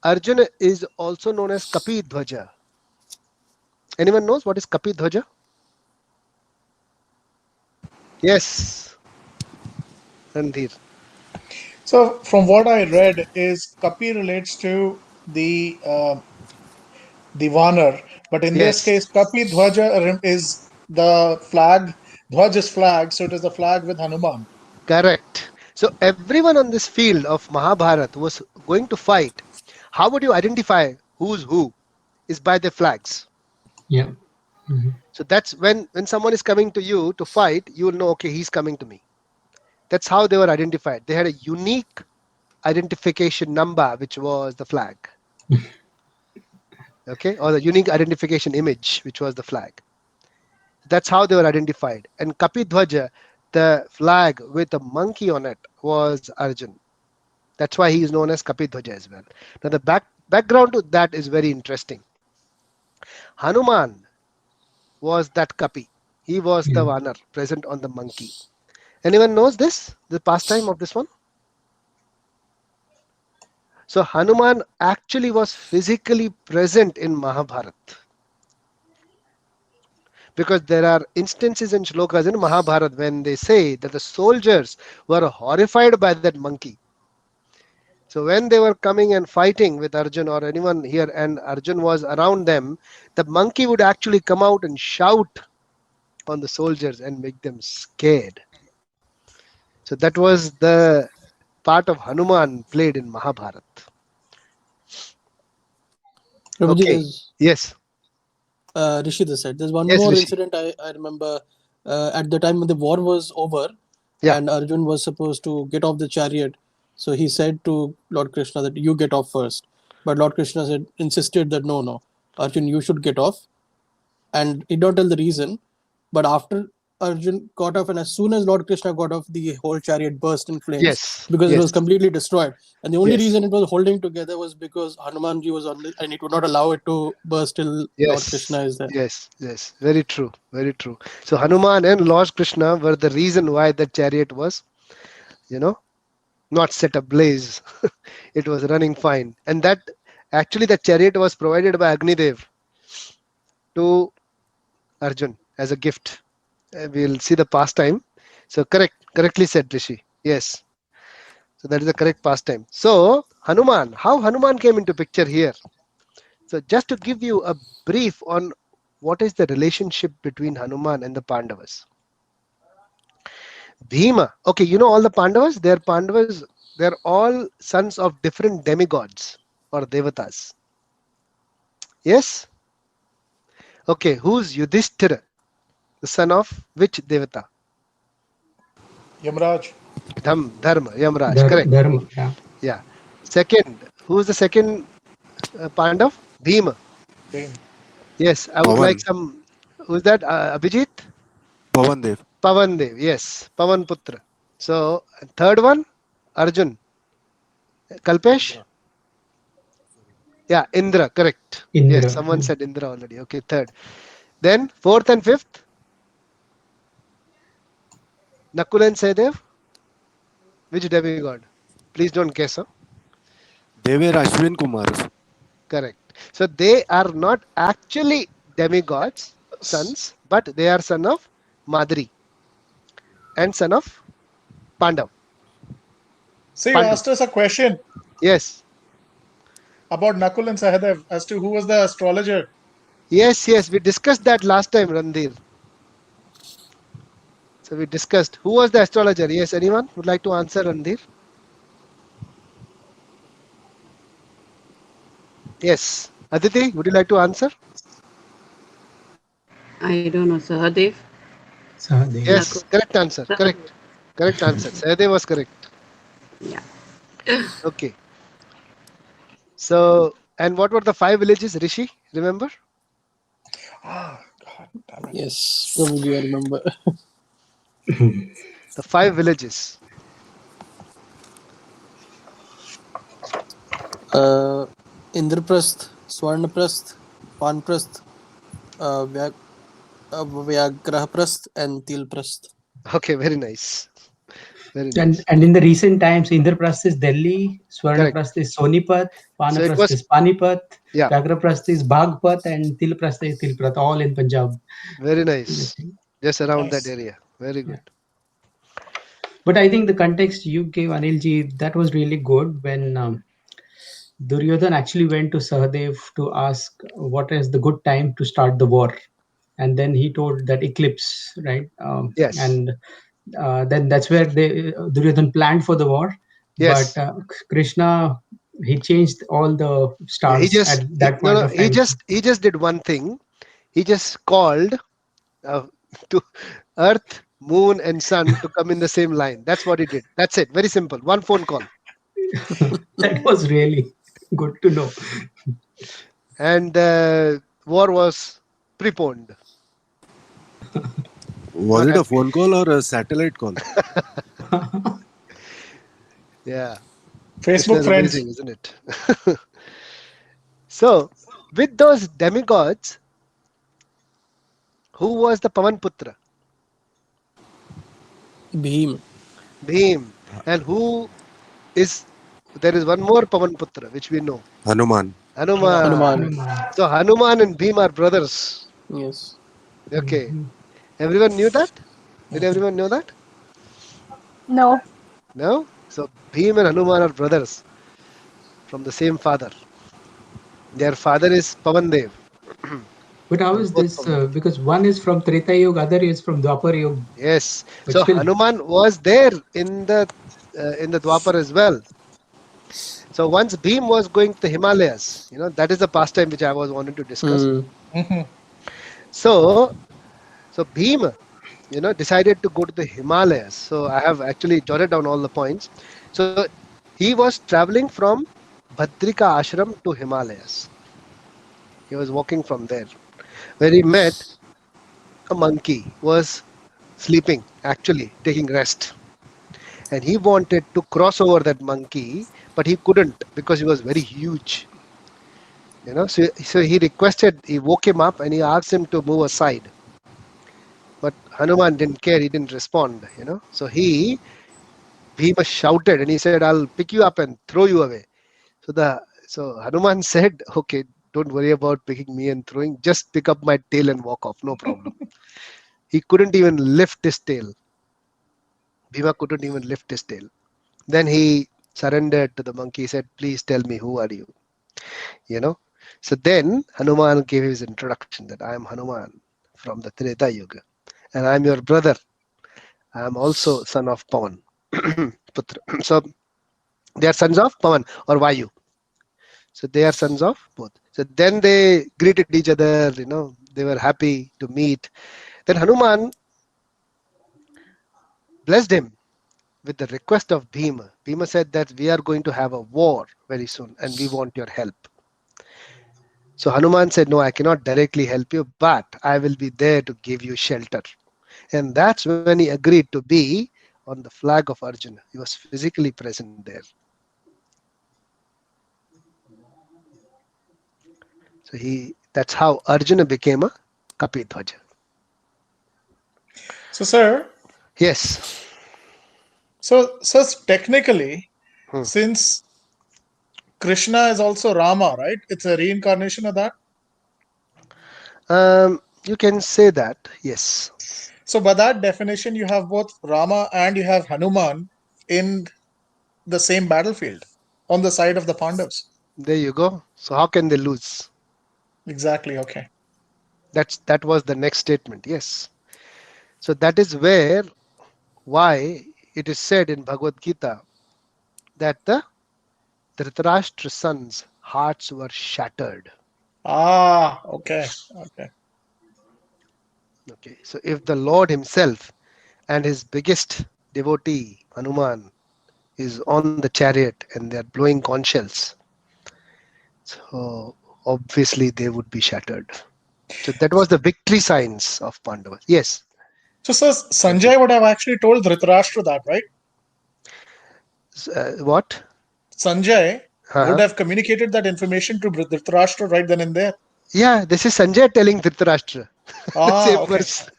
S2: Arjuna is also known as Kapi Dhwaja. Anyone knows what is Kapi Dhwaja? Yes, Randhir.
S1: So, from what I read, is Kapi relates to the Vanar, but in this
S2: Yes,
S1: case, Kapi Dhwaja is the flag. Dhwaj is flag, so it is the flag with Hanuman.
S2: correct. So, everyone on this field of Mahabharata was going to fight. How would you identify who's who? Is by their flags.
S6: Yeah. Mhm.
S2: So that's when someone is coming to you to fight, you will know, okay, he's coming to me. That's how they were identified. They had a unique identification number, which was the flag, okay, or the unique identification image, which was the flag. That's how they were identified. And Kapidhwaja, the flag with a monkey on it, was Arjun. That's why he is known as Kapidhwaja as well. Now the background to that is very interesting. Hanuman was that kapi. He was the
S6: Yeah.
S2: Vanar present on the monkey. Anyone knows this? The pastime of this one? So Hanuman actually was physically present in Mahabharata, because there are instances in shlokas in Mahabharata when they say that the soldiers were horrified by that monkey. So when they were coming and fighting with Arjun or anyone here, and Arjun was around them, the monkey would actually come out and shout on the soldiers and make them scared. So that was the part of Hanuman played in Mahabharata.
S8: Prabhuji,
S2: Okay.
S8: there's
S2: Yes.
S8: Rishi this side. There's one
S2: Yes,
S8: more
S2: Rishi.
S8: incident I remember at the time when the war was over
S2: Yeah.
S8: and Arjun was supposed to get off the chariot. So he said to Lord Krishna that you get off first. But Lord Krishna said insisted that no, Arjun, you should get off. And he don't tell the reason. But after Arjun got off, and as soon as Lord Krishna got off, the whole chariot burst in flames
S2: Yes.
S8: because it
S2: Yes.
S8: was completely destroyed. And the only
S2: Yes.
S8: reason it was holding together was because Hanumanji was on it, and it would not allow it to burst till Lord
S2: Yes.
S8: Krishna is there.
S2: Yes. Yes. Very true. Very true. So Hanuman and Lord Krishna were the reason why the chariot was, you know, not set ablaze. It was running fine. And that actually the chariot was provided by Agnidev to Arjun as a gift. We'll see the pastime. So correctly said, Rishi. Yes. So that is the correct pastime. So Hanuman, how Hanuman came into picture here? So just to give you a brief on what is the relationship between Hanuman and the Pandavas. Bhima. Okay, you know all the Pandavas? They're Pandavas. They're all sons of different demigods or devatas. Yes? Okay, who's Yudhishthira? The son of which devata?
S1: Yamraj.
S2: Dharma, Yamraj. Correct.
S6: Dharma. Yeah.
S2: Yeah. Second, who's the second Pandav? Bhima.
S1: Bane.
S2: Yes, I would like
S9: Pavan,
S2: some. Who's that? Abhijit?
S9: Pavan Dev,
S2: Pavan Dev. Yes, Pavan Putra. So, third one, Arjun. Kalpesh?
S1: Indra.
S2: Yeah, Indra. Correct. Yes,
S6: Indra.
S2: someone said Indra already. Okay, third. Then, fourth and fifth, Nakul and Sahadev. Which demigod? Please don't guess, huh?
S9: they were Ashwin Kumars.
S2: Correct. So, they are not actually demigods, sons, but they are son of Madri and son of Pandav.
S1: So you
S2: Pandu.
S1: asked us a question
S2: Yes.
S1: about Nakul and Sahadev as to who was the astrologer.
S2: Yes, yes. We discussed that last time, Randhir. So we discussed who was the astrologer. Yes, anyone would like to answer, Randhir? Yes. Aditi, would you like to answer?
S7: I don't know, Sahadev.
S6: Sahadev.
S7: Nakul.
S2: Yes, correct answer.
S7: Sahadev.
S2: Correct. Correct answer. Sahadev was correct.
S7: Yeah.
S2: Okay. So, and what were the five villages, Rishi? Remember?
S1: Ah, God damn it.
S8: Yes, Prabhuji, I remember.
S2: The five villages.
S8: uh, Indraprasth, Swarnaprasth, Panprasth, uh, Vyag, Vyagrahaprasth, and Tilprasth.
S2: Okay, very nice. Very
S6: And
S2: nice.
S6: and in the recent times, Indraprasth is Delhi,
S2: Correct.
S6: Swarnaprasth is Sonipat,
S2: So it
S6: Panaprasth
S2: was,
S6: is Panipat,
S2: yeah,
S6: Vyagraprasth is Bagpat, and Tilprasth is Tilprat, all in Punjab.
S2: very
S6: I
S2: nice.
S6: think.
S2: Just around that
S1: Nice.
S2: area. Very
S6: Yeah.
S2: good.
S6: But I think the context you gave, Anilji, that was really good when Duryodhan actually went to Sahadev to ask what is the good time to start the war. And then he told that eclipse, right?
S2: Yes.
S6: And then that's where Duryodhan planned for the war. But
S2: Yes.
S6: Krishna, he changed all the
S2: Yeah, he
S6: stars
S2: just
S6: at that
S2: no
S6: point
S2: no
S6: of time.
S2: he just did one thing. He just called uh, to Earth, Moon, and Sun to come in the same line. That's what he did. That's it. Very simple. One phone call.
S6: That was really good to know.
S2: And war was preponed.
S9: Was
S2: Not
S9: it a
S2: happening.
S9: phone call or a satellite call?
S2: Yeah.
S1: Facebook
S2: Krishna is
S1: friends.
S2: amazing, isn't it? So, with those demigods, Who was the Pavan Putra?
S8: Bhim.
S2: Bhim. And who is, there is one more Pavan Putra which we know.
S9: Hanuman.
S1: Hanuman.
S2: Hanuman.
S8: Hanuman.
S6: Hanuman.
S2: So Hanuman and Bhim are brothers.
S8: Yes.
S2: Okay.
S6: Mhm.
S2: Everyone knew that? Did
S1: Mhm.
S2: everyone know that?
S4: No.
S2: No? So Bhim and Hanuman are brothers from the same father. Their father is Pavandev.
S6: But how
S2: From
S6: is
S2: both
S6: this?
S2: Pavandev.
S6: Because one is from Treta Yuga, other is from Dwapar Yuga.
S2: Yes.
S6: But
S2: So
S6: still,
S2: Hanuman was there in the Dwapar as well. So once Bhim was going to the Himalayas, that is the pastime which I was wanting to discuss.
S8: Hmm.
S1: Mhm.
S2: So Bhim, decided to go to the Himalayas. So I have actually jotted down all the points. So he was traveling from Bhadrika Ashram to Himalayas. He was walking from there, where he met a monkey who was sleeping, actually taking rest. And he wanted to cross over that monkey, but he couldn't because he was very huge. So he requested, he woke him up and he asked him to move aside. But Hanuman didn't care, he didn't respond. So Bhima shouted and he said, I'll pick you up and throw you away. So Hanuman said, okay, don't worry about picking me and throwing, just pick up my tail and walk off, no problem. He couldn't even lift his tail. Bhima couldn't even lift his tail. Then he surrendered to the monkey. He said, please tell me, who are you? You know. So then Hanuman gave his introduction that I am Hanuman from the Treta Yuga and I am your brother. I am also son of Pavan. Putra. So they are sons of Pavan or Vayu. So they are sons of both. So then they greeted each other. They were happy to meet. Then Hanuman blessed him with the request of Bhima. Bhima said that we are going to have a war very soon and we want your help. So Hanuman said, no, I cannot directly help you, but I will be there to give you shelter. And that's when he agreed to be on the flag of Arjuna. He was physically present there. So that's how Arjuna became a Kapidwaja.
S1: So, sir,
S2: Yes.
S1: so technically,
S2: Hmm.
S1: since Krishna is also Rama, right? It's a reincarnation of that.
S2: You can say that, yes.
S1: So, by that definition, you have both Rama and you have Hanuman in the same battlefield on the side of the Pandavas.
S2: There you go. So how can they lose?
S1: Exactly. Okay.
S2: That was the next statement. Yes. So that is why it is said in Bhagavad Gita that the Dhritarashtra's sons' hearts were shattered.
S1: Ah. Okay. Okay.
S2: Okay. So if the Lord Himself and His biggest devotee, Hanuman, is on the chariot and they are blowing conch shells, so obviously they would be shattered. So that was the victory signs of Pandavas. Yes.
S1: So, sir, Sanjay would have actually told Dhritarashtra that, right?
S2: What?
S1: Sanjay would
S2: Uh-huh.
S1: have communicated that information to Dhritarashtra right then and there.
S2: Yeah, this is Sanjay telling Dhritarashtra.
S1: Ah.
S2: Same
S1: Okay.
S2: verse.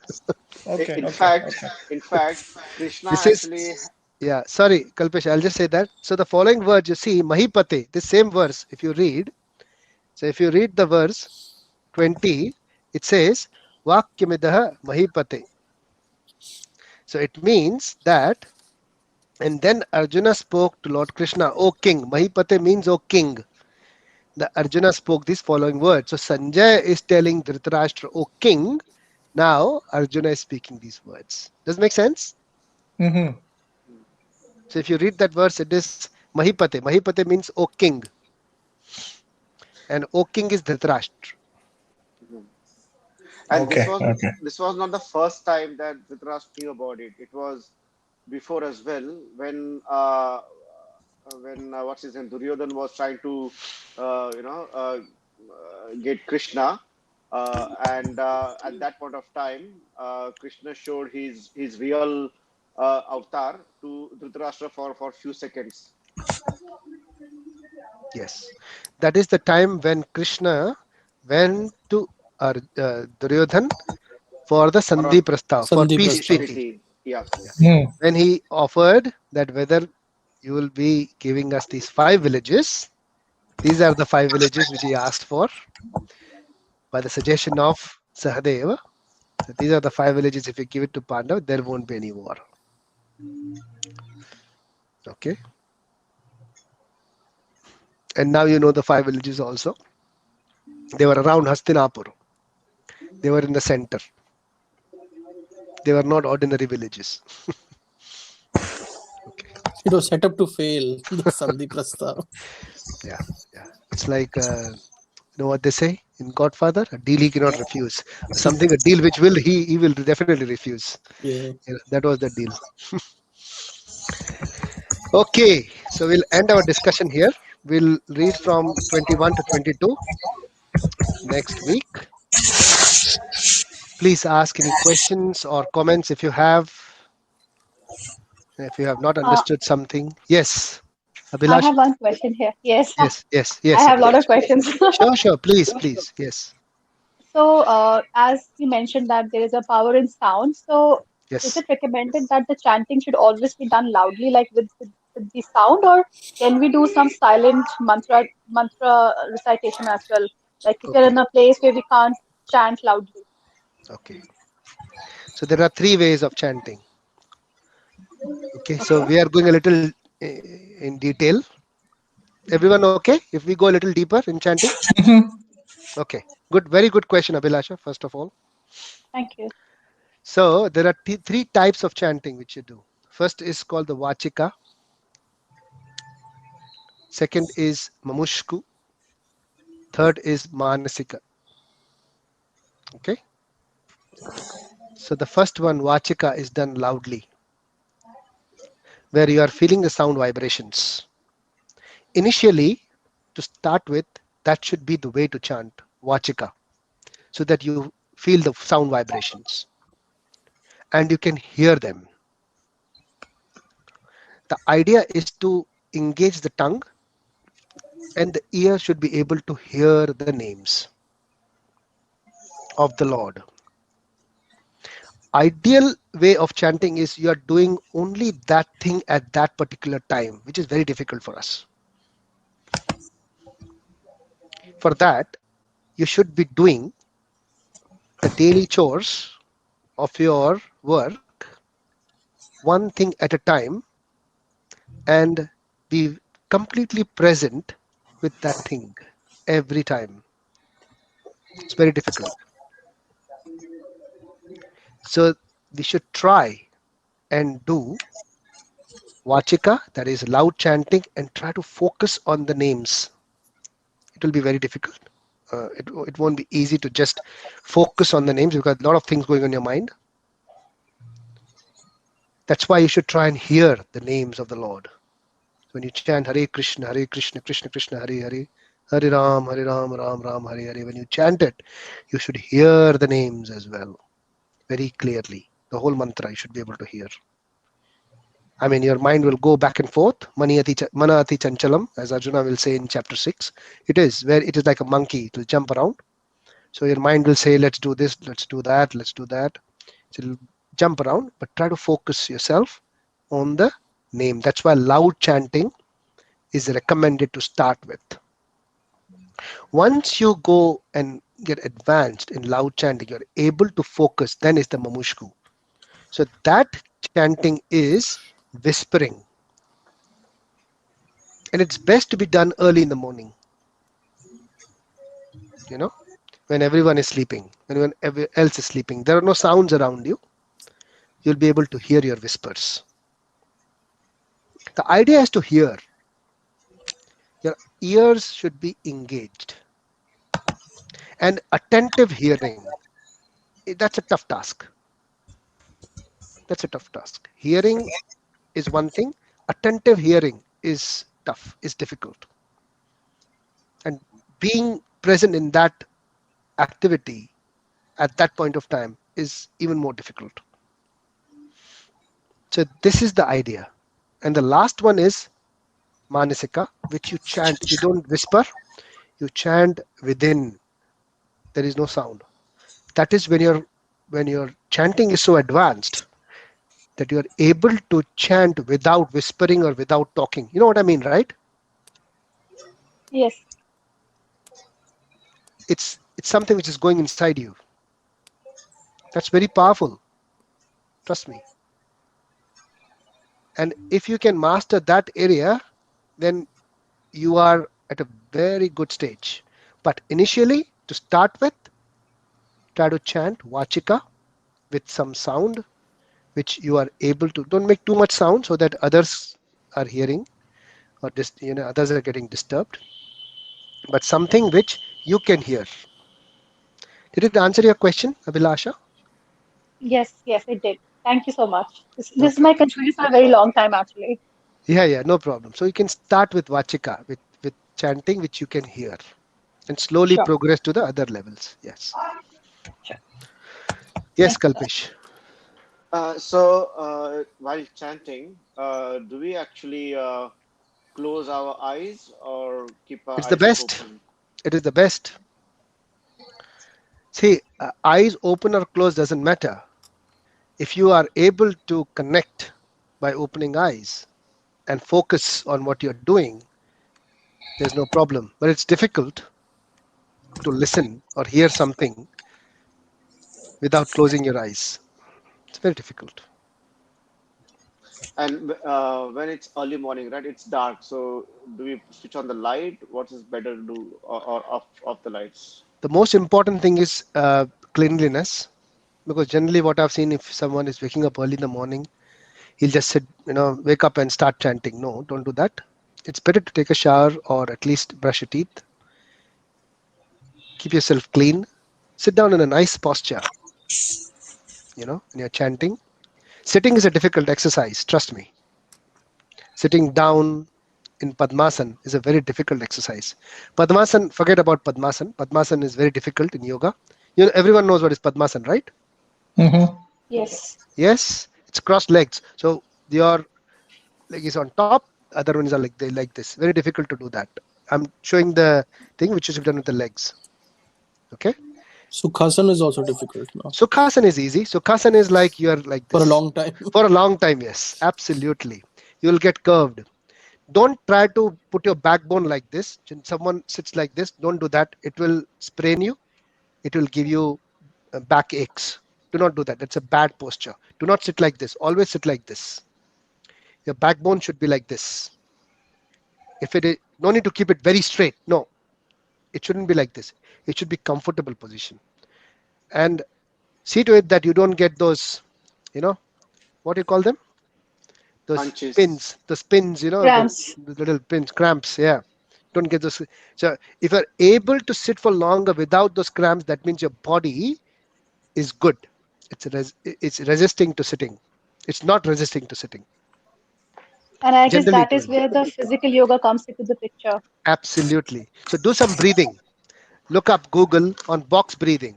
S1: Okay.
S3: In
S1: Okay.
S3: fact,
S1: Okay.
S3: in fact, Krishna
S2: This is,
S3: actually.
S2: yeah, sorry, Kalpesh, I'll just say that. So the following words you see, Mahipate, this same verse, if you read, so if you read the verse 20, it says, Vakyamidaha Mahipate. So it means that, and then Arjuna spoke to Lord Krishna, O king. Mahipate means, O king. The Arjuna spoke these following words. So Sanjay is telling Dhritarashtra, O king. Now Arjuna is speaking these words. Does it make sense?
S1: Mm-hmm.
S2: So if you read that verse, it is Mahipate. Mahipate means O king. And O king is Dhritarashtra.
S3: And
S1: Okay. Okay.
S3: this was not the first time that Dhritarashtra knew about it. It was before as well when what's his name Duryodhan was trying to get Krishna, and at that point of time, Krishna showed his real avatar to Dhritarashtra for few seconds.
S2: Yes. That is the time when Krishna went to Duryodhan for the
S3: For
S2: Sandhi Prastav, for
S8: Sandhi
S2: peace
S3: peace
S8: Prasad.
S2: treaty.
S3: treaty.
S2: Yeah.
S3: Yes.
S10: Hmm.
S2: When he offered that whether you will be giving us these 5 villages, these are the 5 villages which he asked for by the suggestion of Sahadeva. So these are the 5 villages. If you give it to Pandav, there won't be any war. Okay. And now you know the 5 villages also. They were around Hastinapur. They were in the center. They were not ordinary villages. Okay.
S8: It was set up to fail, the Sandhi Prastav.
S2: Yeah. Yeah. It's like, you know what they say in Godfather? A deal he cannot refuse. Something, a deal which will he will definitely refuse.
S8: Yeah.
S2: Yeah, that was the deal. Okay. So we'll end our discussion here. We'll read from 21 to 22 next week. Please ask any questions or comments if you have. If you have not
S4: Uh,
S2: understood something. Yes.
S4: I
S2: Abhilash?
S4: have one question here. Yes,
S2: Yes, yes,
S4: I
S2: yes,
S4: have a lot
S2: Abhilash.
S4: of questions.
S2: Sure, sure. Please, please. Yes,
S4: So, as you mentioned that there is a power in sound, so is
S2: yes.
S4: it recommended that the chanting should always be done loudly, like with the sound, or can we do some silent mantra recitation as well? Like if you're
S2: Okay,
S4: in a place where we can't chant loudly.
S2: okay. So there are 3 ways of chanting. Okay, so
S4: Okay.
S2: we are going a little in detail. Everyone okay? If we go a little deeper in chanting?
S10: Mhm.
S2: Okay, good. Very good question, Abhilasha, first of all.
S4: Thank you.
S2: So there are 3 types of chanting which you do. First is called the Vachika. Second is Mamushku. Third is Manasika. Okay. So the first one, Vachika, is done loudly, where you are feeling the sound vibrations. Initially, to start with, that should be the way to chant Vachika, so that you feel the sound vibrations and you can hear them. The idea is to engage the tongue, and the ear should be able to hear the names of the Lord. Ideal way of chanting is you are doing only that thing at that particular time, which is very difficult for us. For that, you should be doing the daily chores of your work one thing at a time and be completely present with that thing every time. It's very difficult. So we should try and do Vachika, that is loud chanting, and try to focus on the names. It will be very difficult. It won't be easy to just focus on the names because a lot of things going on in your mind. That's why you should try and hear the names of the Lord. When you chant Hare Krishna, Krishna Krishna, Hare Hare, Hare Ram, Ram Ram, Hare Hare, when you chant it, you should hear the names as well, very clearly. The whole mantra you should be able to hear. I mean, your mind will go back and forth. Mana ati chanchalam, as Arjuna will say in chapter 6. It is where it is like a monkey. It will jump around. So your mind will say, let's do this, let's do that, let's do that. So it'll jump around, but try to focus yourself on the name. That's why loud chanting is recommended to start with. Once you go and get advanced in loud chanting, you're able to focus, then is the mamushku. So that chanting is whispering. And it's best to be done early in the morning, you know, when everyone is sleeping, when everyone else is sleeping. There are no sounds around you. You'll be able to hear your whispers. The idea is to hear. Your ears should be engaged. And attentive hearing, that's a tough task. That's a tough task. Hearing is one thing. Attentive hearing is tough, is difficult. And being present in that activity at that point of time is even more difficult. So this is the idea. And the last one is Manasika, which you chant. You don't whisper, you chant within. There is no sound. That is when you're when your chanting is so advanced that you're able to chant without whispering or without talking. You know what I mean, right?
S4: Yes.
S2: It's something which is going inside you. That's very powerful. Trust me. And if you can master that area, then you are at a very good stage. But initially, to start with, try to chant Vachika with some sound which you are able to. Don't make too much sound so that others are hearing or others are getting disturbed. But something which you can hear. Did it answer your question, Abhilasha?
S4: Yes, yes, it did. Thank you so much. This is
S2: Okay.
S4: my confusion for a very long time, actually.
S2: Yeah, no problem. So you can start with Vachika, with chanting which you can hear, and slowly
S4: Sure,
S2: progress to the other levels. Yes.
S4: sure.
S2: Yes,
S4: Thank you.
S2: Kalpesh.
S3: While chanting, do we actually close our eyes or keep our
S2: It's the
S3: eyes
S2: best.
S3: open?
S2: It is the best. See, eyes open or closed doesn't matter. If you are able to connect by opening eyes and focus on what you're doing, there's no problem. But it's difficult to listen or hear something without closing your eyes. It's very difficult.
S3: And when it's early morning, right? It's dark. So do we switch on the light? What is better to do, or off the lights?
S2: The most important thing is cleanliness, because generally what I've seen, if someone is waking up early in the morning, he'll just sit, wake up and start chanting. No, don't do that. It's better to take a shower or at least brush your teeth, keep yourself clean, sit down in a nice posture, and you're chanting. Sitting is a difficult exercise, trust me. Sitting down in Padmasan is a very difficult exercise. Padmasan, forget about Padmasan. Padmasan is very difficult in yoga. Everyone knows what is Padmasan, right?
S1: Mm-hmm.
S4: Yes.
S2: Yes, it's crossed legs. So your leg is on top, other ones are like this. Very difficult to do that. I'm showing the thing which is done with the legs. Okay.
S8: Sukhasana is also difficult now
S2: Sukhasana is easy. Sukhasana is like you're like
S8: for a
S2: this
S8: long time.
S2: for a long time. Yes, absolutely. You'll get curved. Don't try to put your backbone like this. When someone sits like this, don't do that. It will sprain you. It will give you back aches. Do not do that. That's a bad posture. Do not sit like this. Always sit like this. Your backbone should be like this. If it is, no need to keep it very straight. No, it shouldn't be like this. It should be comfortable position. And see to it that you don't get those, you know, what do you call them? Those
S3: Hunches.
S2: pins, the spins,
S4: Cramps.
S2: the little pins, cramps. Yeah, don't get those. So if you're able to sit for longer without those cramps, that means your body is good. It's resisting to sitting. It's not resisting to sitting.
S4: And I guess
S2: Generally, it
S4: that
S2: will.
S4: is where the physical yoga comes into the picture.
S2: Absolutely. So do some breathing. Look up Google on box breathing.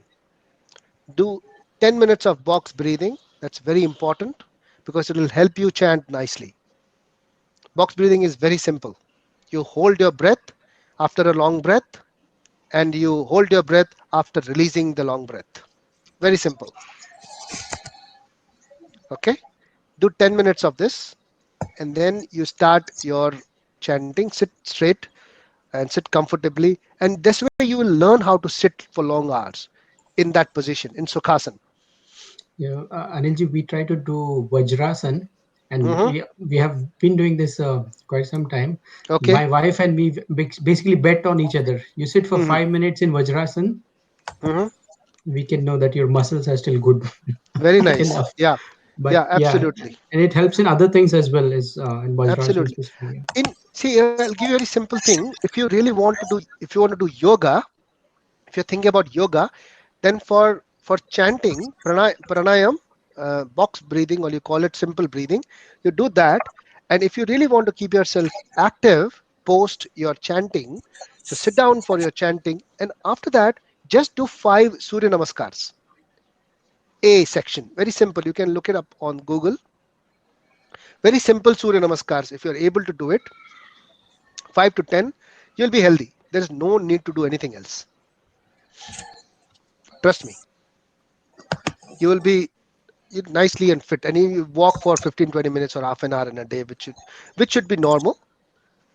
S2: Do 10 minutes of box breathing. That's very important because it will help you chant nicely. Box breathing is very simple. You hold your breath after a long breath, and you hold your breath after releasing the long breath. Very simple. Okay. Do 10 minutes of this, and then you start your chanting. Sit straight and sit comfortably. And this way you will learn how to sit for long hours in that position, in Sukhasana.
S6: Anilji, we try to do Vajrasan, and
S2: Hmm.
S6: we have been doing this quite some time.
S2: Okay.
S6: My wife and me basically bet on each other. You sit for
S2: Hmm.
S6: 5 minutes in Vajrasan,
S2: Hmm.
S6: we can know that your muscles are still good
S2: Very nice.
S6: enough.
S2: Yeah.
S6: But
S2: Yeah,
S6: yeah,
S2: absolutely.
S6: and it helps in other things as well as in Vajrasan
S2: Absolutely.
S6: specifically. Yeah.
S2: I'll give you a very simple thing. If you want to do yoga, if you're thinking about yoga, then for chanting pranayam, box breathing, or you call it simple breathing, you do that. And if you really want to keep yourself active post your chanting, so sit down for your chanting, and after that, just do 5 Surya Namaskars. A section, very simple. You can look it up on Google. Very simple Surya Namaskars. If you're able to do it, 5 to 10, you'll be healthy. There is no need to do anything else. Trust me. you will be nicely and fit. And you walk for 15-20 minutes or half an hour in a day, which should be normal.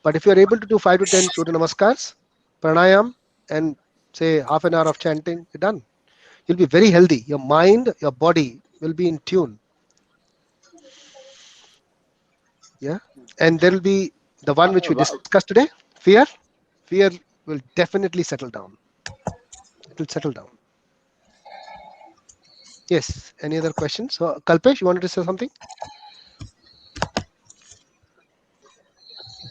S2: But if you're able to do 5 to 10 Surya Namaskars, pranayam, and say half an hour of chanting, you're done. You'll be very healthy. Your mind, your body will be in tune. Yeah. And there will be the one which we discussed today, fear. Fear will definitely settle down. It will settle down. Yes. Any other questions? So, Kalpesh, you wanted to say something?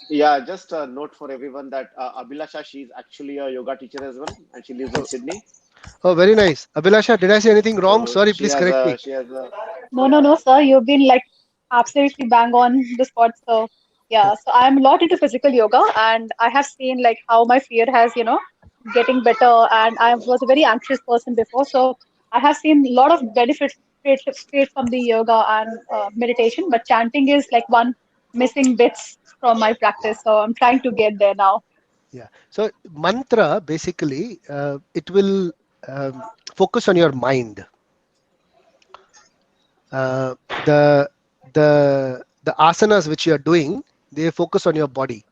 S3: Yeah, just a note for everyone that Abhilasha, she's actually a yoga teacher as well, and she lives in
S2: Oh,
S3: Sydney.
S2: oh, very nice. Abhilasha, did I say anything wrong?
S3: So
S2: Sorry, please correct me.
S3: she has a
S4: No, no, no, sir. You've been like absolutely bang on the spot. So, yeah. So, I'm a lot into physical yoga, and I have seen like how my fear has, getting better. And I was a very anxious person before. So, I have seen a lot of benefits straight from the yoga and meditation. But chanting is like one missing bits from my practice. So, I'm trying to get there now.
S2: Yeah. So mantra basically it will focus on your mind. Uh, the the asanas which you are doing, they focus on your body.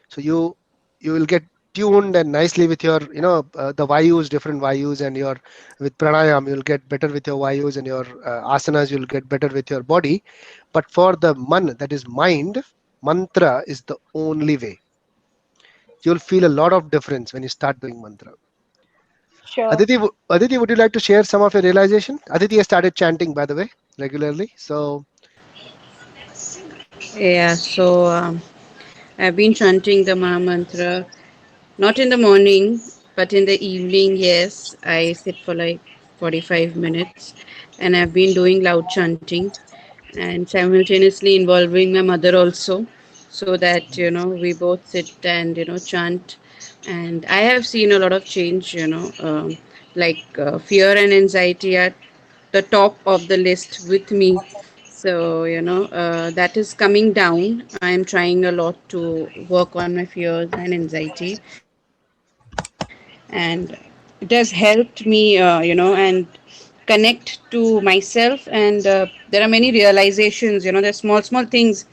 S2: So you will get tuned and nicely with your the vayus, different vayus, and your with pranayam you'll get better with your vayus, and your asanas you'll get better with your body. But for the that is mind, mantra is the only way. You'll feel a lot of difference when you start doing mantra.
S4: Sure.
S2: Aditi, would you like to share some of your realization? Aditi has started chanting, by the way, regularly. So,
S7: Yeah, so I've been chanting the Maha Mantra, not in the morning, but in the evening. Yes, I sit for like 45 minutes, and I've been doing loud chanting and simultaneously involving my mother also, so that we both sit and chant. And I have seen a lot of change. Like fear and anxiety are the top of the list with me. So that is coming down. I am trying a lot to work on my fears and anxiety, and it has helped me and connect to myself. And there are many realizations. There's small things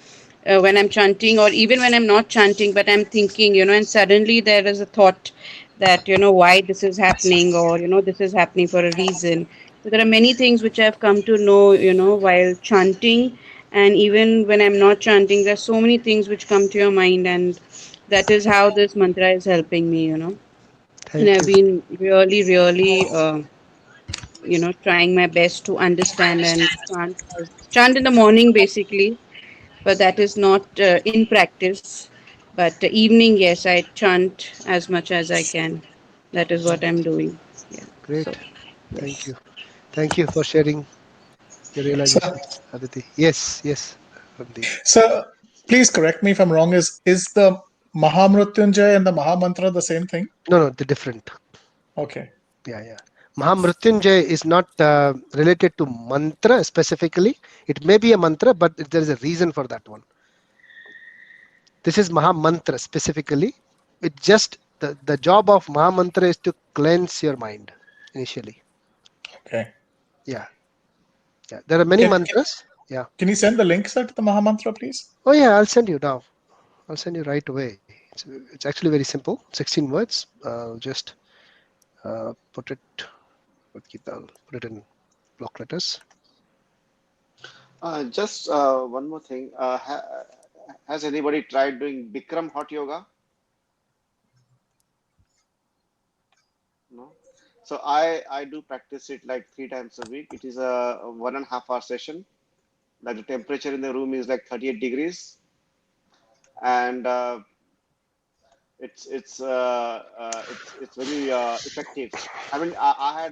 S7: when I'm chanting, or even when I'm not chanting, but I'm thinking, and suddenly there is a thought that why this is happening, or this is happening for a reason. So there are many things which I've come to know while chanting. And even when I'm not chanting, there's so many things which come to your mind, and that is how this mantra is helping me. And
S2: thank
S7: I've
S2: you.
S7: been really, really, trying my best to understand and chant in the morning basically, but that is not in practice. But evening, yes, I chant as much as I can. That is what I'm doing. Yeah. So,
S2: Great. Thank
S7: yes.
S2: you. Thank you for sharing your
S1: So,
S2: realizations, Aditi. Yes, yes, Randeep.
S1: so please correct me if I'm wrong. Is the Mahamrutyunjay and the Mahamantra the same thing?
S2: No, no, the different.
S1: Okay.
S2: Yeah, yeah. Mahamrutyunjay is not related to mantra specifically. It may be a mantra, but there is a reason for that one. This is Mahamantra specifically. It just the job of Mahamantra is to cleanse your mind initially.
S1: Okay.
S2: Yeah, yeah. There are many
S1: Can,
S2: mantras. Yeah.
S1: can you send the link, sir, to the Mahamantra, please?
S2: Oh yeah, I'll send you now. I'll send you right away. It's actually very simple. 16 words. Just put it. Bhagavad-gita, put it in block letters.
S3: just one more thing. Has anybody tried doing Bikram hot yoga? No. So I do practice it like 3 times a week. It is a 1.5 hour session. Like the temperature in the room is like 38 degrees, and it's very effective. I mean, I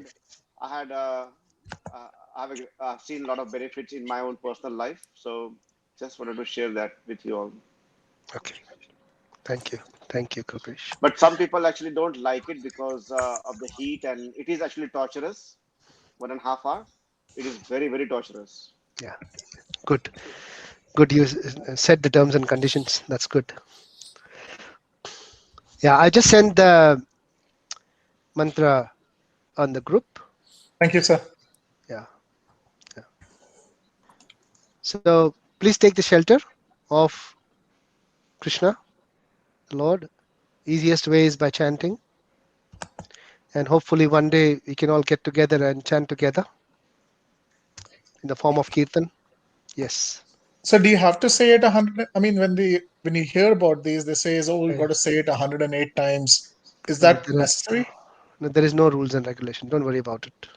S3: had I've seen a lot of benefits in my own personal life. So just wanted to share that with you all.
S2: Okay. Thank you. Thank you, Kalpesh.
S3: But some people actually don't like it because of the heat, and it is actually torturous. 1.5 hour. It is very, very torturous.
S2: Yeah. Good. Good. You set the terms and conditions. That's good. Yeah. I just sent the mantra on the group.
S1: Thank you, sir.
S2: Yeah. So please take the shelter of Krishna, the Lord. Easiest way is by chanting, and hopefully one day we can all get together and chant together in the form of kirtan. Yes.
S1: So do you have to say it 100? I mean, when you hear about these, they say, "Oh, you
S2: Uh,
S1: got to say it 108 times." Is
S2: no,
S1: that necessary?
S2: no, there is no rules and regulation. Don't worry about it.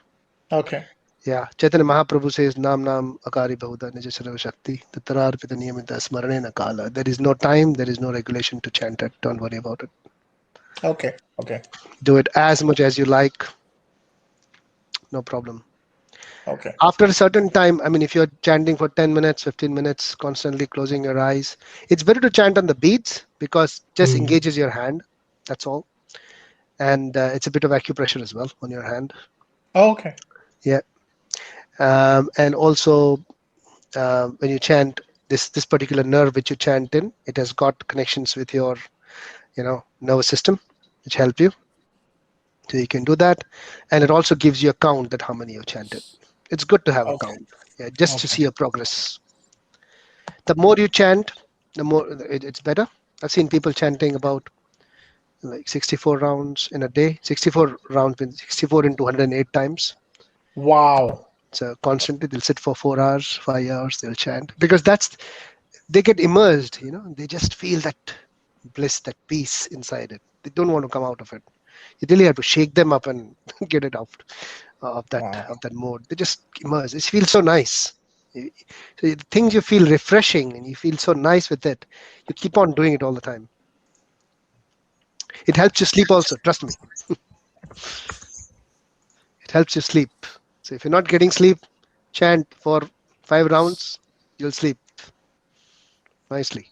S1: Okay.
S2: Yeah, Chaitanya Mahaprabhu says, Nam Nam Akari Bahuda Nija Sarva Shakti, Tatararpita Niyamita Smarane Kala. There is no time, there is no regulation to chant it. Don't worry about it.
S1: Okay. Okay.
S2: Do it as much as you like, no problem.
S1: Okay.
S2: After a certain time, I mean, if you're chanting for 10 minutes, 15 minutes, constantly closing your eyes, it's better to chant on the beats because just
S6: Hmm.
S2: engages your hand. That's all. And it's a bit of acupressure as well on your hand.
S1: Oh, okay.
S2: Yeah. And also, when you chant this particular nerve which you chant in, it has got connections with your nervous system, which help you. So you can do that, and it also gives you a count that how many you've chanted. It's good to have a
S1: Okay.
S2: count, yeah, just to
S1: Okay.
S2: see your progress. The more you chant, the more it's better. I've seen people chanting about like 64 rounds in a day. 64 rounds means 64 into 108 times.
S1: Wow.
S2: So constantly they'll sit for 4 hours, 5 hours, they'll chant because they get immersed, they just feel that bliss, that peace inside it. They don't want to come out of it. You really have to shake them up and get it out
S1: Wow.
S2: of that mode. They just immerse. It feels so nice. So the things you feel refreshing and you feel so nice with it, you keep on doing it all the time. It helps you sleep also. Trust me, it helps you sleep. So if you're not getting sleep, chant for 5 rounds, you'll sleep nicely.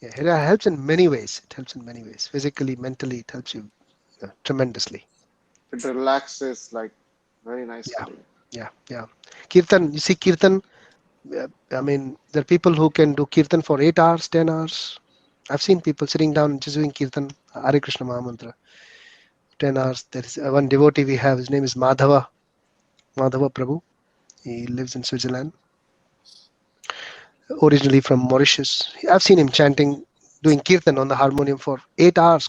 S2: Yeah, it helps in many ways. It helps in many ways. Physically, mentally, it helps you tremendously.
S3: It relaxes like very
S2: Yeah,
S3: nicely.
S2: yeah. Kirtan, you see, Kirtan, I mean, there are people who can do Kirtan for 8 hours, 10 hours. I've seen people sitting down and just doing Kirtan, Hare Krishna Mahamantra, 10 hours. There is one devotee we have, his name is Madhava Prabhu. He lives in Switzerland, originally from Mauritius. I've seen him chanting, doing Kirtan on the harmonium for 8 hours,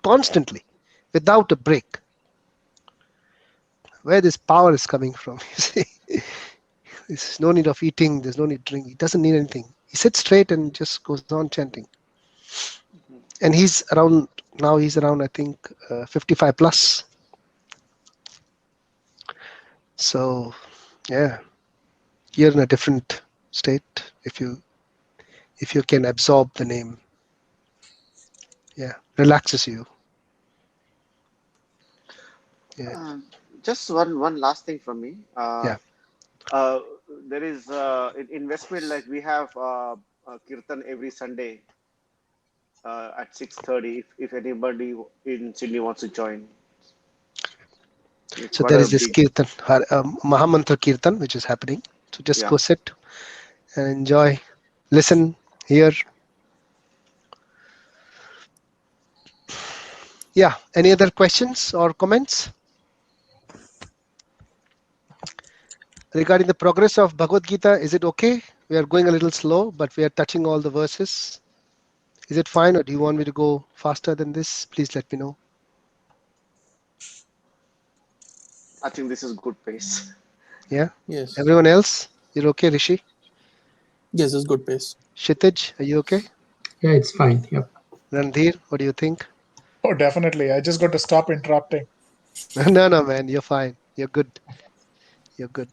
S2: constantly, without a break. Where this power is coming from, you see. There's no need of eating, there's no need to drink. He doesn't need anything. He sits straight and just goes on chanting. And he's around, I think, 55 plus. So, yeah, you're in a different state if you can absorb the name. Yeah, relaxes you. Yeah,
S3: Uh, just one last thing from me.
S2: yeah.
S3: Uh, there is in Westfield, like we have kirtan every Sunday at 6:30. If anybody in Sydney wants to join, it's
S2: So
S3: quite
S2: there
S3: a
S2: is this
S3: big,
S2: kirtan, Mahamantra kirtan, which is happening. So just
S3: yeah.
S2: go sit and enjoy, listen, hear. Yeah. Any other questions or comments regarding the progress of Bhagavad Gita? Is it okay? We are going a little slow, but we are touching all the verses. Is it fine, or do you want me to go faster than this? Please let me know.
S3: I think this is good pace.
S2: Yeah.
S8: Yes.
S2: Everyone else, you're okay, Rishi?
S8: Yes, it's good pace.
S2: Kshitij, are you okay?
S6: Yeah, it's fine. Yep.
S2: Randhir, what do you think?
S1: Oh, definitely. I just got to stop interrupting.
S2: No, no, man, you're fine. You're good. You're good.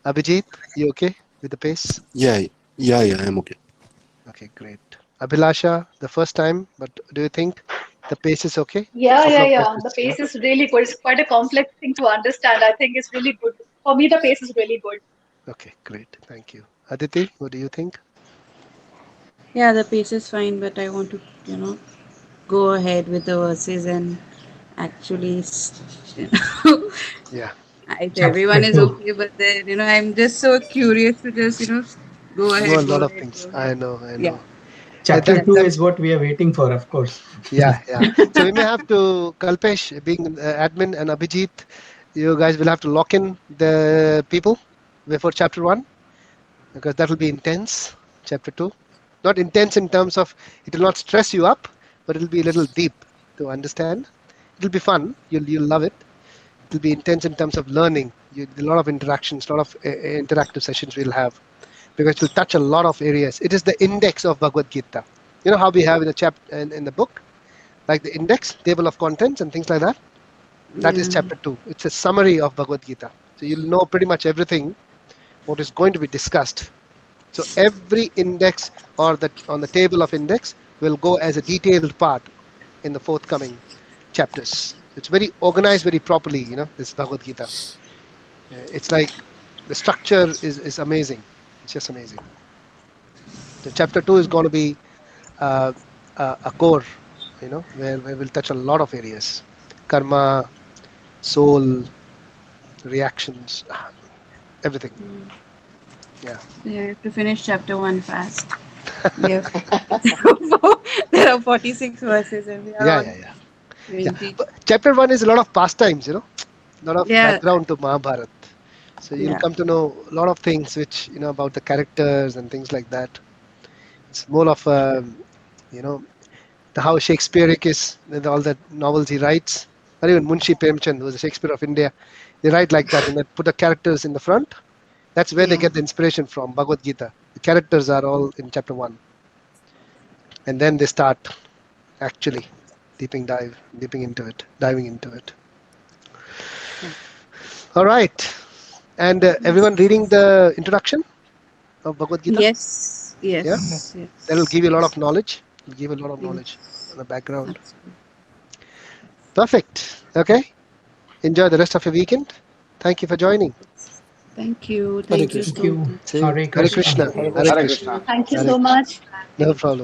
S2: Abhijit, you okay with the pace?
S9: Yeah, yeah, yeah, I'm okay.
S2: Okay, great. Abhilasha, the first time, but do you think the pace is okay?
S4: Yeah,
S2: Couple
S4: yeah,
S2: of
S4: yeah.
S2: verses,
S4: The
S2: yeah?
S4: pace is really good. It's quite a complex thing to understand. I think it's really good. For me, the pace is really good.
S2: Okay, great. Thank you. Aditi, what do you think?
S7: Yeah, the pace is fine, but I want to, you know, go ahead with the verses and actually, you know,
S2: Yeah.
S7: everyone
S6: Chapter
S7: is
S6: two.
S7: okay, but then, I'm just so curious to just,
S2: To know a
S7: go
S2: lot of
S7: ahead,
S2: things.
S7: go ahead.
S2: I know, I
S7: Yeah,
S2: know.
S6: Chapter
S2: That
S7: that's
S6: two
S7: it.
S6: is
S2: that's
S6: what we are waiting for, of course.
S2: yeah, yeah. So we may have to Kalpesh being admin and Abhijit, you guys will have to lock in the people. before chapter 1, because that will be intense. Chapter 2, not intense in terms of it will not stress you up, but it will be a little deep to understand. It'll be fun. You'll love it. It'll be intense in terms of learning. A lot of interactions, a lot of interactive sessions we'll have, because it will touch a lot of areas. It is the index of Bhagavad Gita. You know how we have in the in the book, like the index, table of contents and things like that. That is
S7: Yeah.
S2: chapter 2. It's a summary of Bhagavad Gita. So you'll know pretty much everything what is going to be discussed. So every index or the on the table of index will go as a detailed part in the forthcoming chapters. It's very organized, very properly. This Bhagavad Gita. It's like the structure is amazing. It's just amazing. So chapter 2 is going to be uh, a core, where we'll touch a lot of areas: karma, soul, reactions, everything. Yeah.
S7: Yeah, I have to finish chapter 1 fast. Yeah. There are 46 verses and we are
S2: Yeah,
S7: on
S2: yeah, yeah. Yeah.
S7: 20.
S2: But chapter 1 is a lot of pastimes, a lot of
S7: Yeah.
S2: background to Mahabharata. So you'll
S7: Yeah.
S2: come to know a lot of things which, about the characters and things like that. It's more of, you know, how Shakespeareic is, with all the novels he writes, or even Munshi Premchand, who was a Shakespeare of India. They write like that, and they put the characters in the front. That's where they
S7: Yeah.
S2: get the inspiration from, Bhagavad Gita. The characters are all in chapter 1. And then they start actually deeping into it, diving into it. All right. And everyone
S7: Yes.
S2: reading the introduction of Bhagavad Gita?
S7: Yes.
S2: Yeah,
S7: Yes.
S2: that'll
S7: Yes.
S2: give you a lot of
S7: Yes.
S2: knowledge. It'll give you a lot of knowledge
S7: Yes.
S2: on the background.
S7: Absolutely.
S2: Perfect. Okay. Enjoy the rest of your weekend. Thank you for joining.
S7: Thank you.
S8: Hare
S7: Thank you
S8: Krishna.
S6: Thank
S7: so
S6: you.
S7: much.
S2: Same.
S6: Hare
S2: Hare
S6: Krishna.
S2: Krishna.
S3: Hare
S2: Hare
S3: Hare
S2: Krishna.
S3: Krishna.
S4: Thank you
S2: Hare
S4: so
S2: Krishna.
S4: much.
S2: No problem.